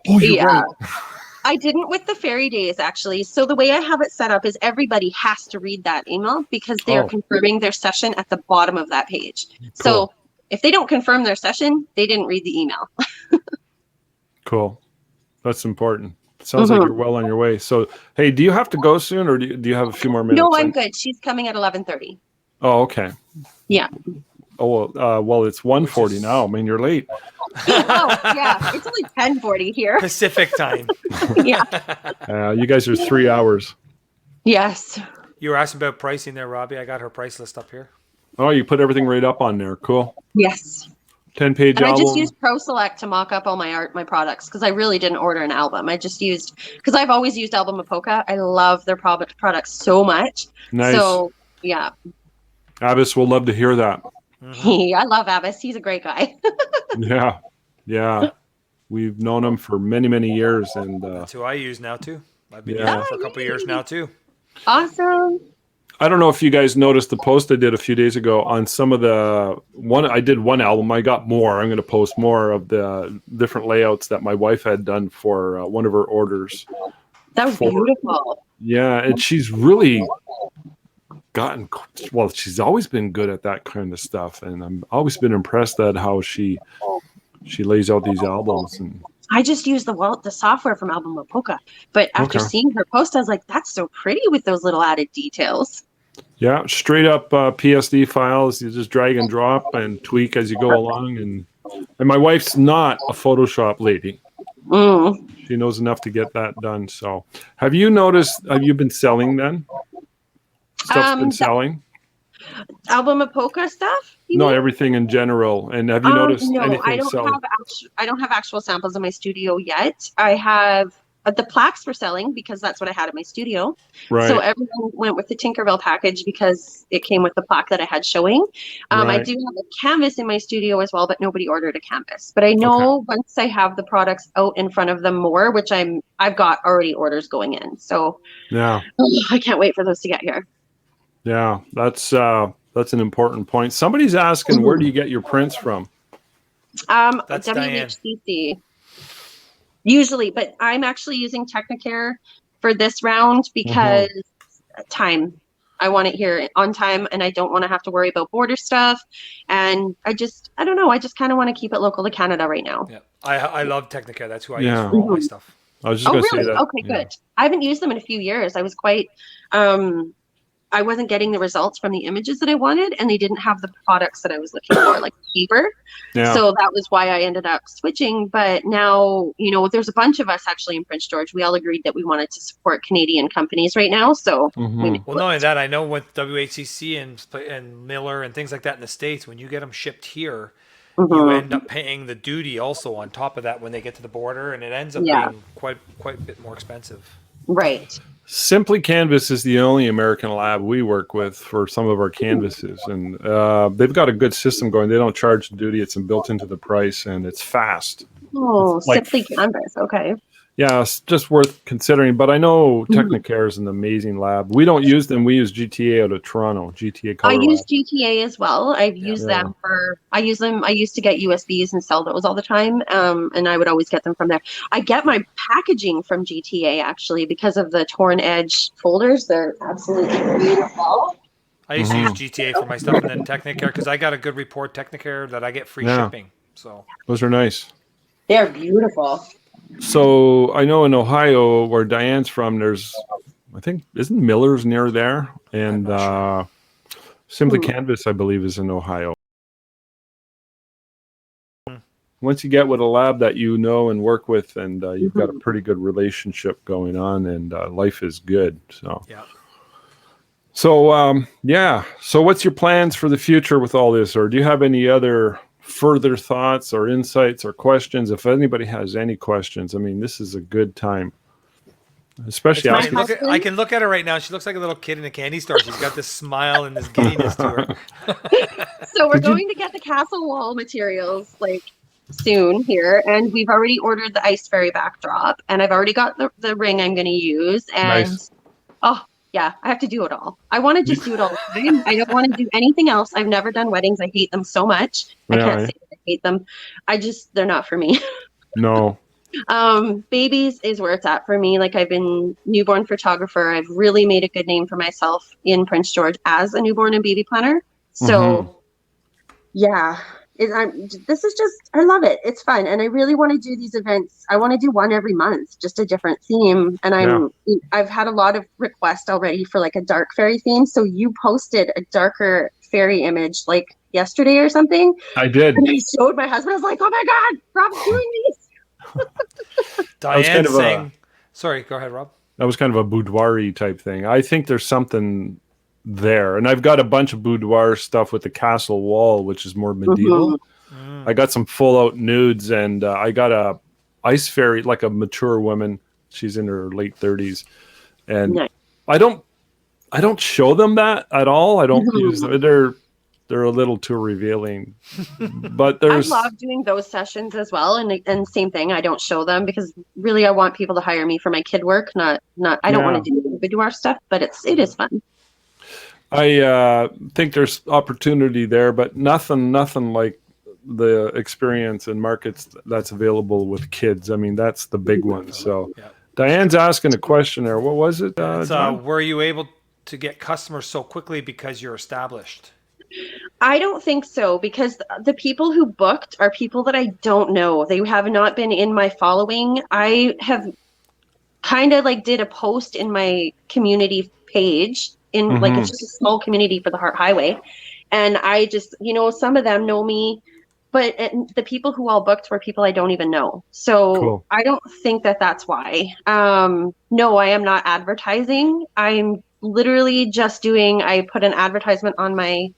you're right." I didn't with the Ferry days, actually. So the way I have it set up is everybody has to read that email because they're confirming their session at the bottom of that page. Cool. So if they don't confirm their session, they didn't read the email. Cool. That's important. Sounds like you're well on your way. So, hey, do you have to go soon, or do you have a few more minutes? No, I'm good. She's coming at 11:30. Oh, okay. Yeah. Oh, well, it's 1:40 now. I mean, you're late. Oh, yeah. It's only 10:40 here. Pacific time. Yeah. You guys are 3 hours. Yes. You were asking about pricing there, Robbie. I got her price list up here. Oh, you put everything right up on there. Cool. Yes. 10-page album. I just used Pro Select to mock up all my products because I really didn't order an album. I just used, because I've always used Album Apoca. I love their products so much. Nice. So, yeah. Abbas will love to hear that. I love Abbas. He's a great guy. Yeah. We've known him for many, many years. And that's who I use now, too. I've been using it for a couple of years now, too. Awesome. I don't know if you guys noticed the post I did a few days ago on some of I did one album. I got more. I'm going to post more of the different layouts that my wife had done for one of her orders. That was beautiful. Yeah. And she's really she's always been good at that kind of stuff. And I've always been impressed at how she lays out these albums. And I just used the software from Album Apoca, but after seeing her post, I was like, that's so pretty with those little added details. Yeah, straight up PSD files. You just drag and drop and tweak as you go along. And my wife's not a Photoshop lady. She knows enough to get that done. So have you been selling then? Stuff's been selling? Album Apoca stuff? No, everything in general. And have you noticed anything selling? I don't have actual samples in my studio yet. I have the plaques were selling because that's what I had at my studio. Right. So everyone went with the Tinkerbell package because it came with the plaque that I had showing. I do have a canvas in my studio as well, but nobody ordered a canvas. But I know once I have the products out in front of them more, which I've got already orders going in. So yeah, I can't wait for those to get here. Yeah, that's an important point. Somebody's asking, where do you get your prints from? That's WHCC. Diane. Usually, but I'm actually using Technicare for this round because time. I want it here on time, and I don't want to have to worry about border stuff. And I don't know. I just kind of want to keep it local to Canada right now. Yeah, I love Technicare. That's who I use for all my stuff. I was just going to say that. Okay, good. I haven't used them in a few years. I was quite. I wasn't getting the results from the images that I wanted, and they didn't have the products that I was looking for, like paper. Yeah. So that was why I ended up switching. But now, there's a bunch of us actually in Prince George. We all agreed that we wanted to support Canadian companies right now. So, well, not only that, I know with WHCC and Miller and things like that in the States, when you get them shipped here, you end up paying the duty also on top of that when they get to the border, and it ends up being quite a bit more expensive. Right. Simply Canvas is the only American lab we work with for some of our canvases, and they've got a good system going. They don't charge the duty; it's built into the price, and it's fast. Oh, Simply Canvas, okay. Yeah, it's just worth considering. But I know Technicare is an amazing lab. We don't use them. We use GTA out of Toronto, GTA Color I use Lab. GTA as well. I've used them I use them. I used to get USBs and sell those all the time. And I would always get them from there. I get my packaging from GTA actually because of the torn edge folders. They're absolutely beautiful. I used to use GTA for my stuff and then Technicare because I got a good report Technicare that I get free shipping. So those are nice. They're beautiful. So I know in Ohio, where Diane's from, there's, I think, isn't Miller's near there? And Simply Canvas, I believe, is in Ohio. Once you get with a lab that you know and work with, and you've got a pretty good relationship going on, and life is good. So, So what's your plans for the future with all this? Or do you have any other further thoughts or insights or questions? If anybody has any questions, I mean, this is a good time. Especially I can look at her right now. She looks like a little kid in a candy store. She's got this smile and this giddiness to her. So we're going to get the castle wall materials like soon here, and we've already ordered the ice fairy backdrop, and I've already got the ring I'm going to use. And oh yeah, I have to do it all. I want to just do it all the time. I don't want to do anything else. I've never done weddings. I hate them so much. I can't say that I hate them. They're not for me. No. Babies is where it's at for me. Like, I've been newborn photographer. I've really made a good name for myself in Prince George as a newborn and baby planner. So yeah, this is just, I love it. It's fun. And I really want to do these events. I want to do one every month, just a different theme. And I've had a lot of requests already for like a dark fairy theme. So you posted a darker fairy image like yesterday or something. I did. And I showed my husband. I was like, oh my God, Rob's doing these. Diane saying, sorry, go ahead, Rob. That was kind of a boudoir-y type thing. I think there's something there. And I've got a bunch of boudoir stuff with the castle wall, which is more medieval. I got some full-out nudes, and I got a ice fairy, like a mature woman. She's in her late 30s. And I don't show them that at all. I don't use them. They're a little too revealing, but I love doing those sessions as well. And same thing, I don't show them because really I want people to hire me for my kid work. I don't want to do the boudoir stuff, but it is fun. I think there's opportunity there, but nothing like the experience and markets that's available with kids. I mean, that's the big one. So Diane's asking a question there. What was it? Were you able to get customers so quickly because you're established? I don't think so, because the people who booked are people that I don't know. They have not been in my following. I have kind of like did a post in my community page in like, it's just a small community for the Heart Highway. And I just, some of them know me, but the people who all booked were people I don't even know. So I don't think that that's why. No, I am not advertising. I'm literally just I put an advertisement on my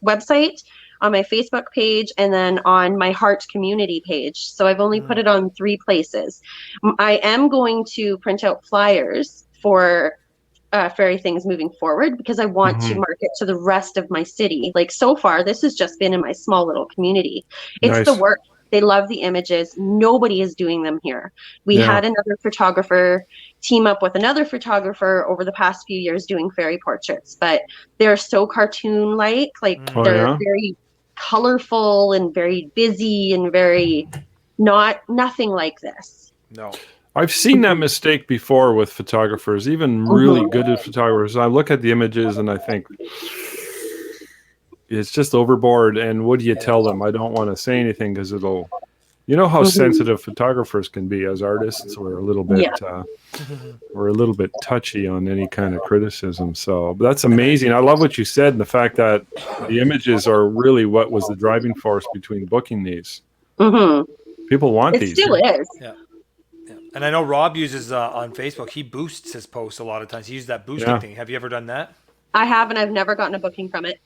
website, on my Facebook page, and then on my Heart community page. So I've only put it on 3 places. I am going to print out flyers for fairy things moving forward because I want to market to the rest of my city. Like, so far, this has just been in my small little community. It's the work. They love the images. Nobody is doing them here. We had another photographer team up with another photographer over the past few years doing fairy portraits, but they're so cartoon-like. They're very colorful and very busy and very nothing like this. No. I've seen that mistake before with photographers, even really good at photographers. I look at the images and I think, it's just overboard. And what do you tell them? I don't want to say anything because it'll, how sensitive photographers can be as artists. We're a little bit touchy on any kind of criticism. So that's amazing. I love what you said, and the fact that the images are really what was the driving force between booking these. People want these. It still is. Yeah. And I know Rob uses on Facebook. He boosts his posts a lot of times. He uses that boosting thing. Have you ever done that? I have, and I've never gotten a booking from it.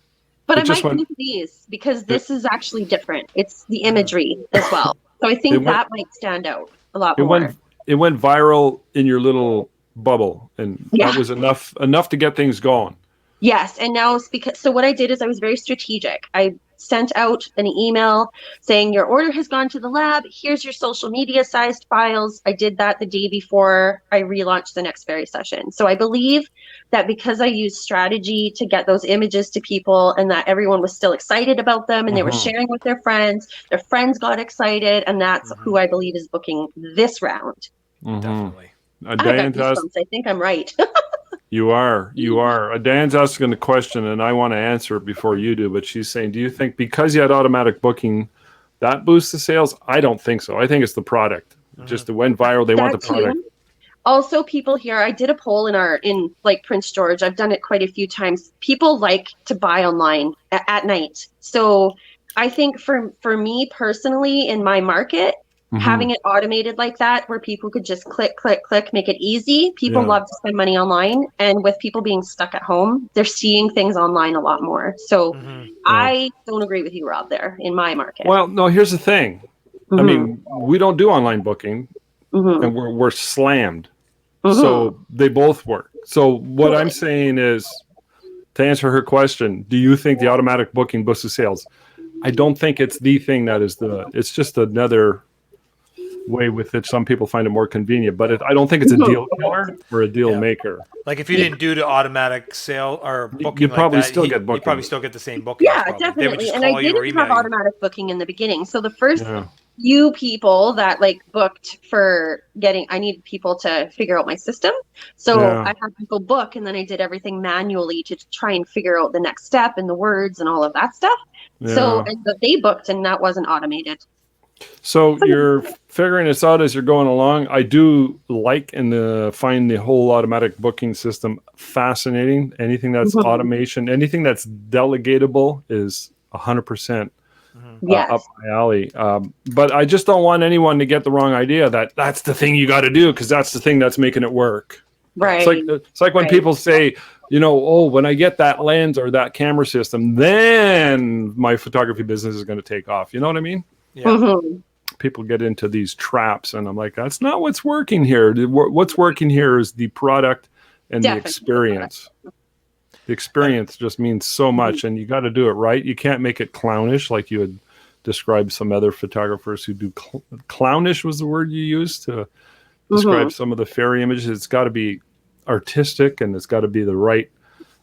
But I might do these because this is actually different. It's the imagery as well. So I think that might stand out a lot more. It went viral in your little bubble, and that was enough to get things going. Yes, and now it's because, so what I did is I was very strategic. I sent out an email saying your order has gone to the lab. Here's your social media sized files. I did that the day before I relaunched the next fairy session. So I believe that because I used strategy to get those images to people and that everyone was still excited about them and they were sharing with their friends got excited, and that's who I believe is booking this round. Definitely. I think I'm right. You are. Dan's asking a question, and I want to answer it before you do, but she's saying, do you think because you had automatic booking, that boosts the sales? I don't think so. I think it's the product. Just it went viral. They want the product. Also, people here, I did a poll in like Prince George. I've done it quite a few times. People like to buy online at night. So I think for me personally in my market, having it automated like that, where people could just click, click, click, make it easy. People love to spend money online. And with people being stuck at home, they're seeing things online a lot more. So I don't agree with you, Rob, there in my market. Well, no, here's the thing. I mean, we don't do online booking. And we're slammed. So they both work. So what I'm saying is, to answer her question, do you think the automatic booking boosts the sales? I don't think it's the thing that is it's just another way with it. Some people find it more convenient, but I don't think it's a deal killer or a deal maker. Like if you didn't do the automatic sale or booking, you'd probably like that, still get booking. You'd probably still get the same booking. Yeah, definitely. They would just and call I you or didn't email have you. automatic booking in the beginning. So the first few people that like booked for I needed people to figure out my system. So I had people book, and then I did everything manually to try and figure out the next step and the words and all of that stuff. So they booked, and that wasn't automated. So you're figuring this out as you're going along. I do like and find the whole automatic booking system fascinating. Anything that's automation, anything that's delegatable is 100% up my alley. But I just don't want anyone to get the wrong idea that that's the thing you got to do, because that's the thing that's making it work. Right. It's like when people say, when I get that lens or that camera system, then my photography business is going to take off. You know what I mean? Yeah. People get into these traps, and I'm like, that's not what's working here. What's working here is the product and the experience. The experience just means so much, and you got to do it right. You can't make it clownish like you had described some other photographers who do. Clownish was the word you used to describe some of the Ferry images. It's got to be artistic, and it's got to be the right.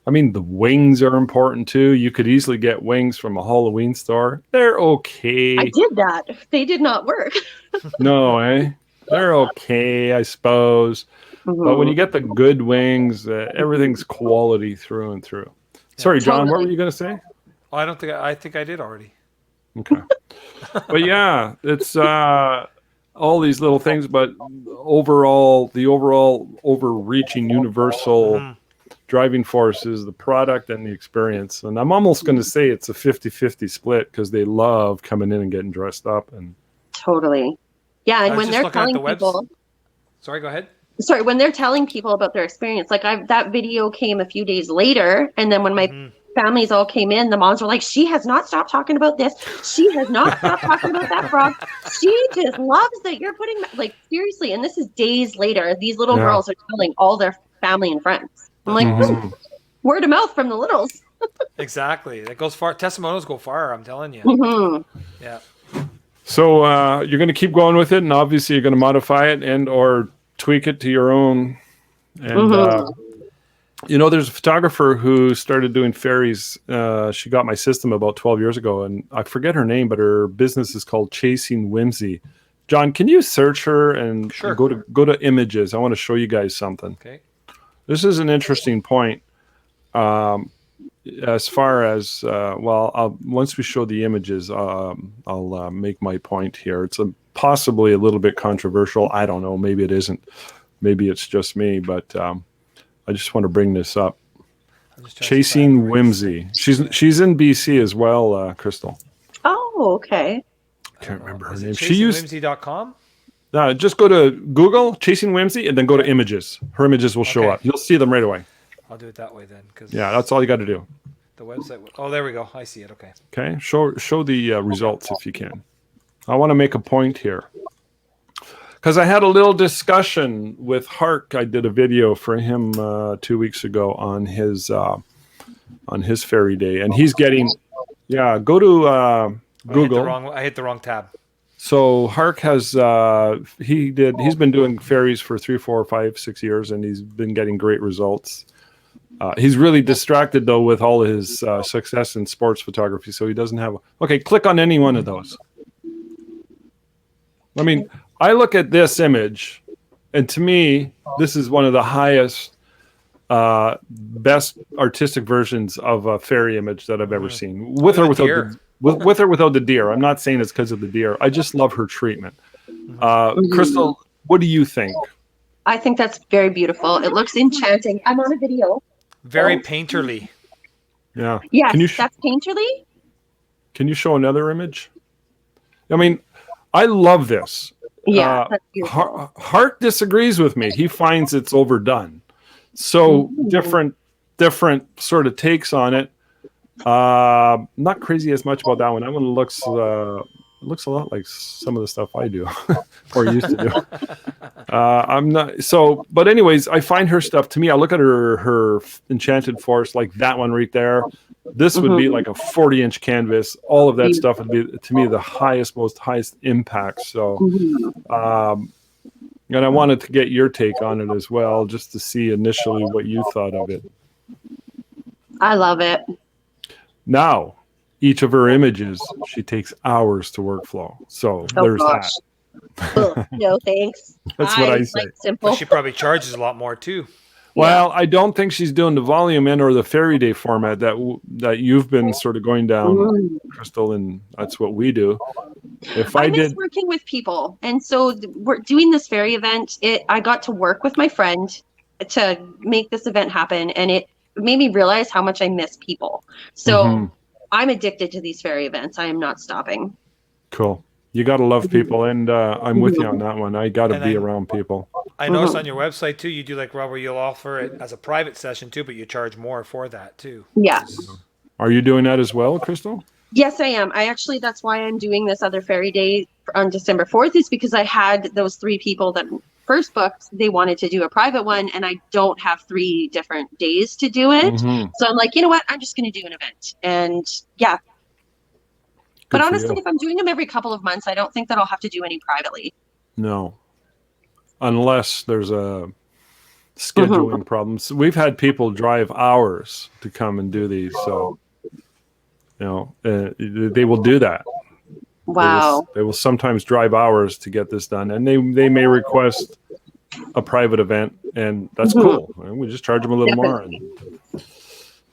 I mean, the wings are important too. You could easily get wings from a Halloween store. They're okay. I did that. They did not work. No, they're okay, I suppose. But when you get the good wings, everything's quality through and through. Sorry, John, what were you going to say? Oh, I think I did already. Okay. But yeah, it's all these little things, but the overall overreaching universal driving force is the product and the experience. And I'm almost going to say it's a 50-50 split, because they love coming in and getting dressed up. And totally. Yeah, and when they're telling people... Sorry, go ahead. Sorry, when they're telling people about their experience, like that video came a few days later, and then when my families all came in, the moms were like, she has not stopped talking about this. She has not stopped talking about that frog. She just loves that you're putting, like, seriously. And this is days later. These little girls are telling all their family and friends. I'm like, word of mouth from the littles. Exactly. That goes far. Testimonials go far, I'm telling you. Yeah. So you're going to keep going with it, and obviously you're going to modify it and or tweak it to your own. And there's a photographer who started doing ferries. She got my system about 12 years ago, and I forget her name, but her business is called Chasing Whimsy. John, can you search her and go to images? I want to show you guys something. Okay. This is an interesting point. As far as once we show the images, I'll make my point here. It's possibly a little bit controversial. I don't know. Maybe it isn't. Maybe it's just me. But I just want to bring this up. Chasing Whimsy. She's in BC as well, Crystal. Oh, okay. Can't remember her name. ChasingWhimsy.com? Just go to Google Chasing Whimsy and then go to images. Her images will show up. You'll see them right away. I'll do it that way then. That's all you got to do. The website. Oh, there we go. I see it. Okay. Okay. Show the results if you can. I want to make a point here, because I had a little discussion with Hark. I did a video for him 2 weeks ago on his Ferry Day, and he's getting. Yeah, go to Google. I hit the wrong tab. So Hark has he's been doing ferries for 3, 4, 5, 6 years, and he's been getting great results. He's really distracted though with all his success in sports photography, so he doesn't have. Okay, click on any one of those. I mean, I look at this image, and to me, this is one of the highest, best artistic versions of a Ferry image that I've ever seen, with or without with or without the deer. I'm not saying it's because of the deer. I just love her treatment. Crystal, what do you think? I think that's very beautiful. It looks enchanting. I'm on a video. Very painterly. Yeah. Yes, that's painterly. Can you show another image? I mean, I love this. Yeah, that's beautiful. Hart disagrees with me. He finds it's overdone. So different sort of takes on it. Not crazy as much about that one. That one looks a lot like some of the stuff I do or used to do. I'm not so, but anyways, I find her stuff, to me, I look at her Enchanted Forest, like that one right there. This would be like a 40-inch canvas. All of that stuff would be, to me, the highest impact. So, and I wanted to get your take on it as well, just to see initially what you thought of it. I love it. Now, each of her images, she takes hours to workflow. So there's that. Ugh, no, thanks. That's what I say. Like simple. But she probably charges a lot more too. Well, I don't think she's doing the volume in or the Ferry Day format that you've been sort of going down, Crystal, and that's what we do. If I miss working with people, and so we're doing this Ferry event. I got to work with my friend to make this event happen, and it made me realize how much I miss people. So I'm addicted to these Ferry events. I am not stopping. Cool. You got to love people, and I'm with you on that one. I got to be around people. I noticed on your website too, you do like Robert, you'll offer it as a private session too, but you charge more for that too. Yes. Are you doing that as well, Crystal? Yes, I am. That's why I'm doing this other Ferry Day on December 4th, is because I had those 3 people that first booked, they wanted to do a private one, and I don't have 3 different days to do it. So I'm like, you know what? I'm just going to do an event. And yeah. But honestly, if I'm doing them every couple of months, I don't think that I'll have to do any privately. No. Unless there's a scheduling problems. We've had people drive hours to come and do these. So, they will do that. Wow. They will sometimes drive hours to get this done. And they may request a private event, and that's cool. We just charge them a little more.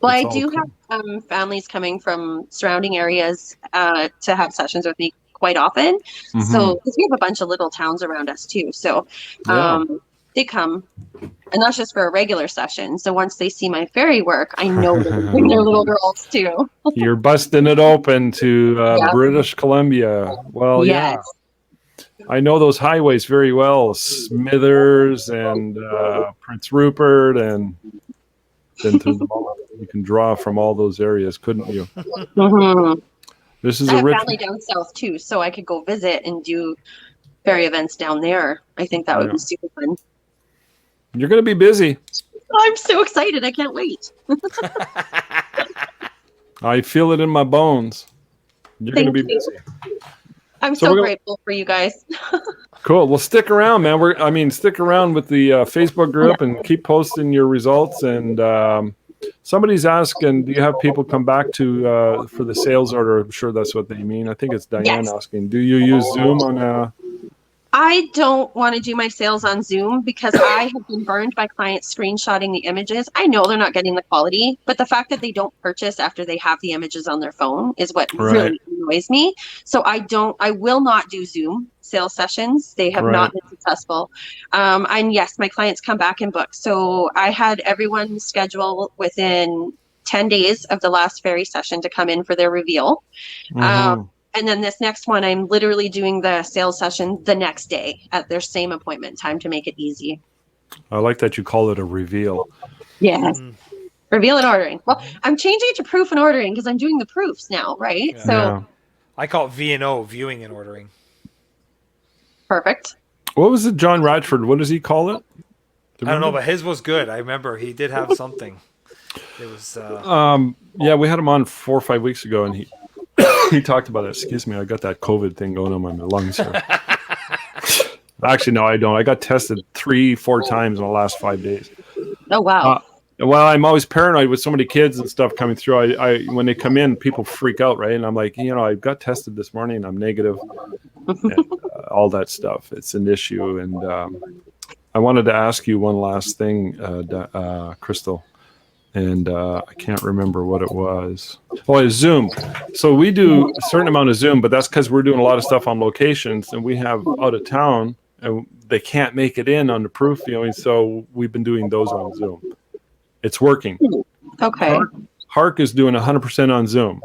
Well, I do have families coming from surrounding areas to have sessions with me quite often. So, because we have a bunch of little towns around us too. So, they come, and that's just for a regular session. So once they see my Ferry work, I know they're bring their little girls too. You're busting it open to British Columbia. Well, yeah. I know those highways very well. Smithers and Prince Rupert, and then to the mall. You can draw from all those areas, couldn't you? This is I have family down south too, so I could go visit and do Ferry events down there. I think that would be super fun. You're going to be busy. I'm so excited. I can't wait. I feel it in my bones. You're going to be busy. I'm so grateful for you guys. Cool. Well, stick around, man. Stick around with the Facebook group and keep posting your results. And somebody's asking, do you have people come back to for the sales order? I'm sure that's what they mean. I think it's Diane asking. Do you use Zoom on I don't want to do my sales on Zoom because I have been burned by clients screenshotting the images. I know they're not getting the quality, but the fact that they don't purchase after they have the images on their phone is what really annoys me. So I will not do Zoom sales sessions. They have not been successful. And yes, my clients come back and book. So I had everyone schedule within 10 days of the last Ferry session to come in for their reveal. And then this next one, I'm literally doing the sales session the next day at their same appointment time to make it easy. I like that you call it a reveal. Yes. Reveal and ordering. Well, I'm changing it to proof and ordering because I'm doing the proofs now, right? Yeah. So I call it V&O, viewing and ordering. Perfect. What was it, John Radford? What does he call it? I don't know, but his was good. I remember he did have something. It was. Yeah, we had him on 4 or 5 weeks ago, and he talked about it. Excuse me, I got that COVID thing going on in my lungs here. Actually, no, I don't. I got tested 3-4 times in the last 5 days. Oh, wow. Well, I'm always paranoid with so many kids and stuff coming through. I when they come in, people freak out, right? And I'm like, I got tested this morning and I'm negative. And, all that stuff. It's an issue. And I wanted to ask you one last thing, Crystal. And I can't remember what it was. Oh, it's Zoom. So we do a certain amount of Zoom, but that's because we're doing a lot of stuff on locations, and we have out of town and they can't make it in on the proof viewing, so we've been doing those on Zoom. It's working. Okay. Hark is doing 100% on Zoom.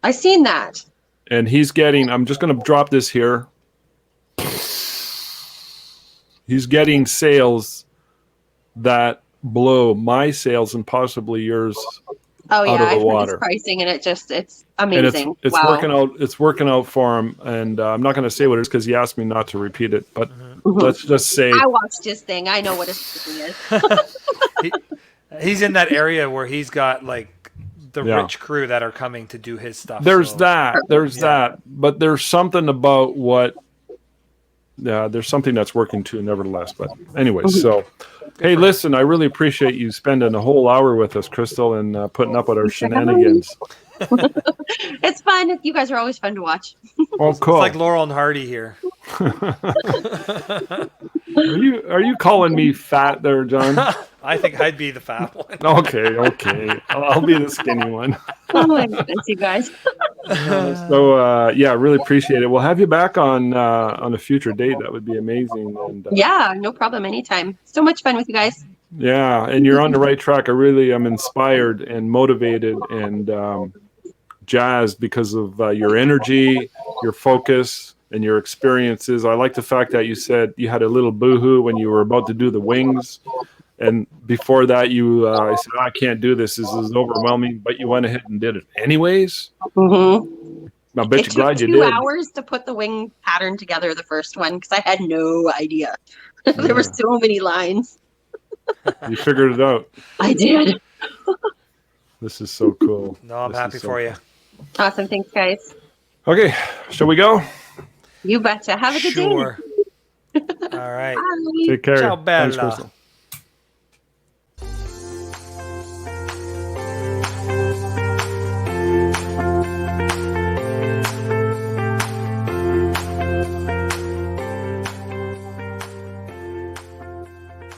I seen that. And he's getting, I'm just going to drop this here. He's getting sales that blow my sales and possibly yours Oh yeah, out of the I've heard water. his pricing, and it's And amazing. it's Wow. working out. It's working out for him, and I'm not going to say what it is because he asked me not to repeat it. But let's just say I watched his thing. I know what his thing is. He's in that area where he's got like the Yeah. rich crew that are coming to do his stuff. there's so- that. There's that. But there's something about what. Yeah, there's something that's working too, nevertheless. But anyway, so hey, listen, I really appreciate you spending a whole hour with us, Crystal, and putting up with our shenanigans. It's fun. You guys are always fun to watch. Oh, cool. It's like Laurel and Hardy here. Are you calling me fat there, John? I think I'd be the fat one. Okay. I'll be the skinny one. Oh my goodness, you guys. So yeah, really appreciate it. We'll have you back on a future date. That would be amazing. And Yeah, no problem. Anytime. So much fun with you guys. yeah, and you're on the right track. I really am inspired and motivated and jazzed because of your energy, your focus, and your experiences. I like the fact that you said you had a little boohoo when you were about to do the wings. And before that, you I said, I can't do this. This is overwhelming. But you went ahead and did it anyways. Mm-hmm. I bet It you're took glad you 2 did. hours to put the wing pattern together, the first one, because I had no idea. There were so many lines. You figured it out. I did. This is so cool. No, I'm This is happy so for you. Awesome. Thanks, guys. Okay, shall we go? You betcha. Have a good Sure. All right. day. Bye. Take care. Ciao, Thanks, Bella. Crystal.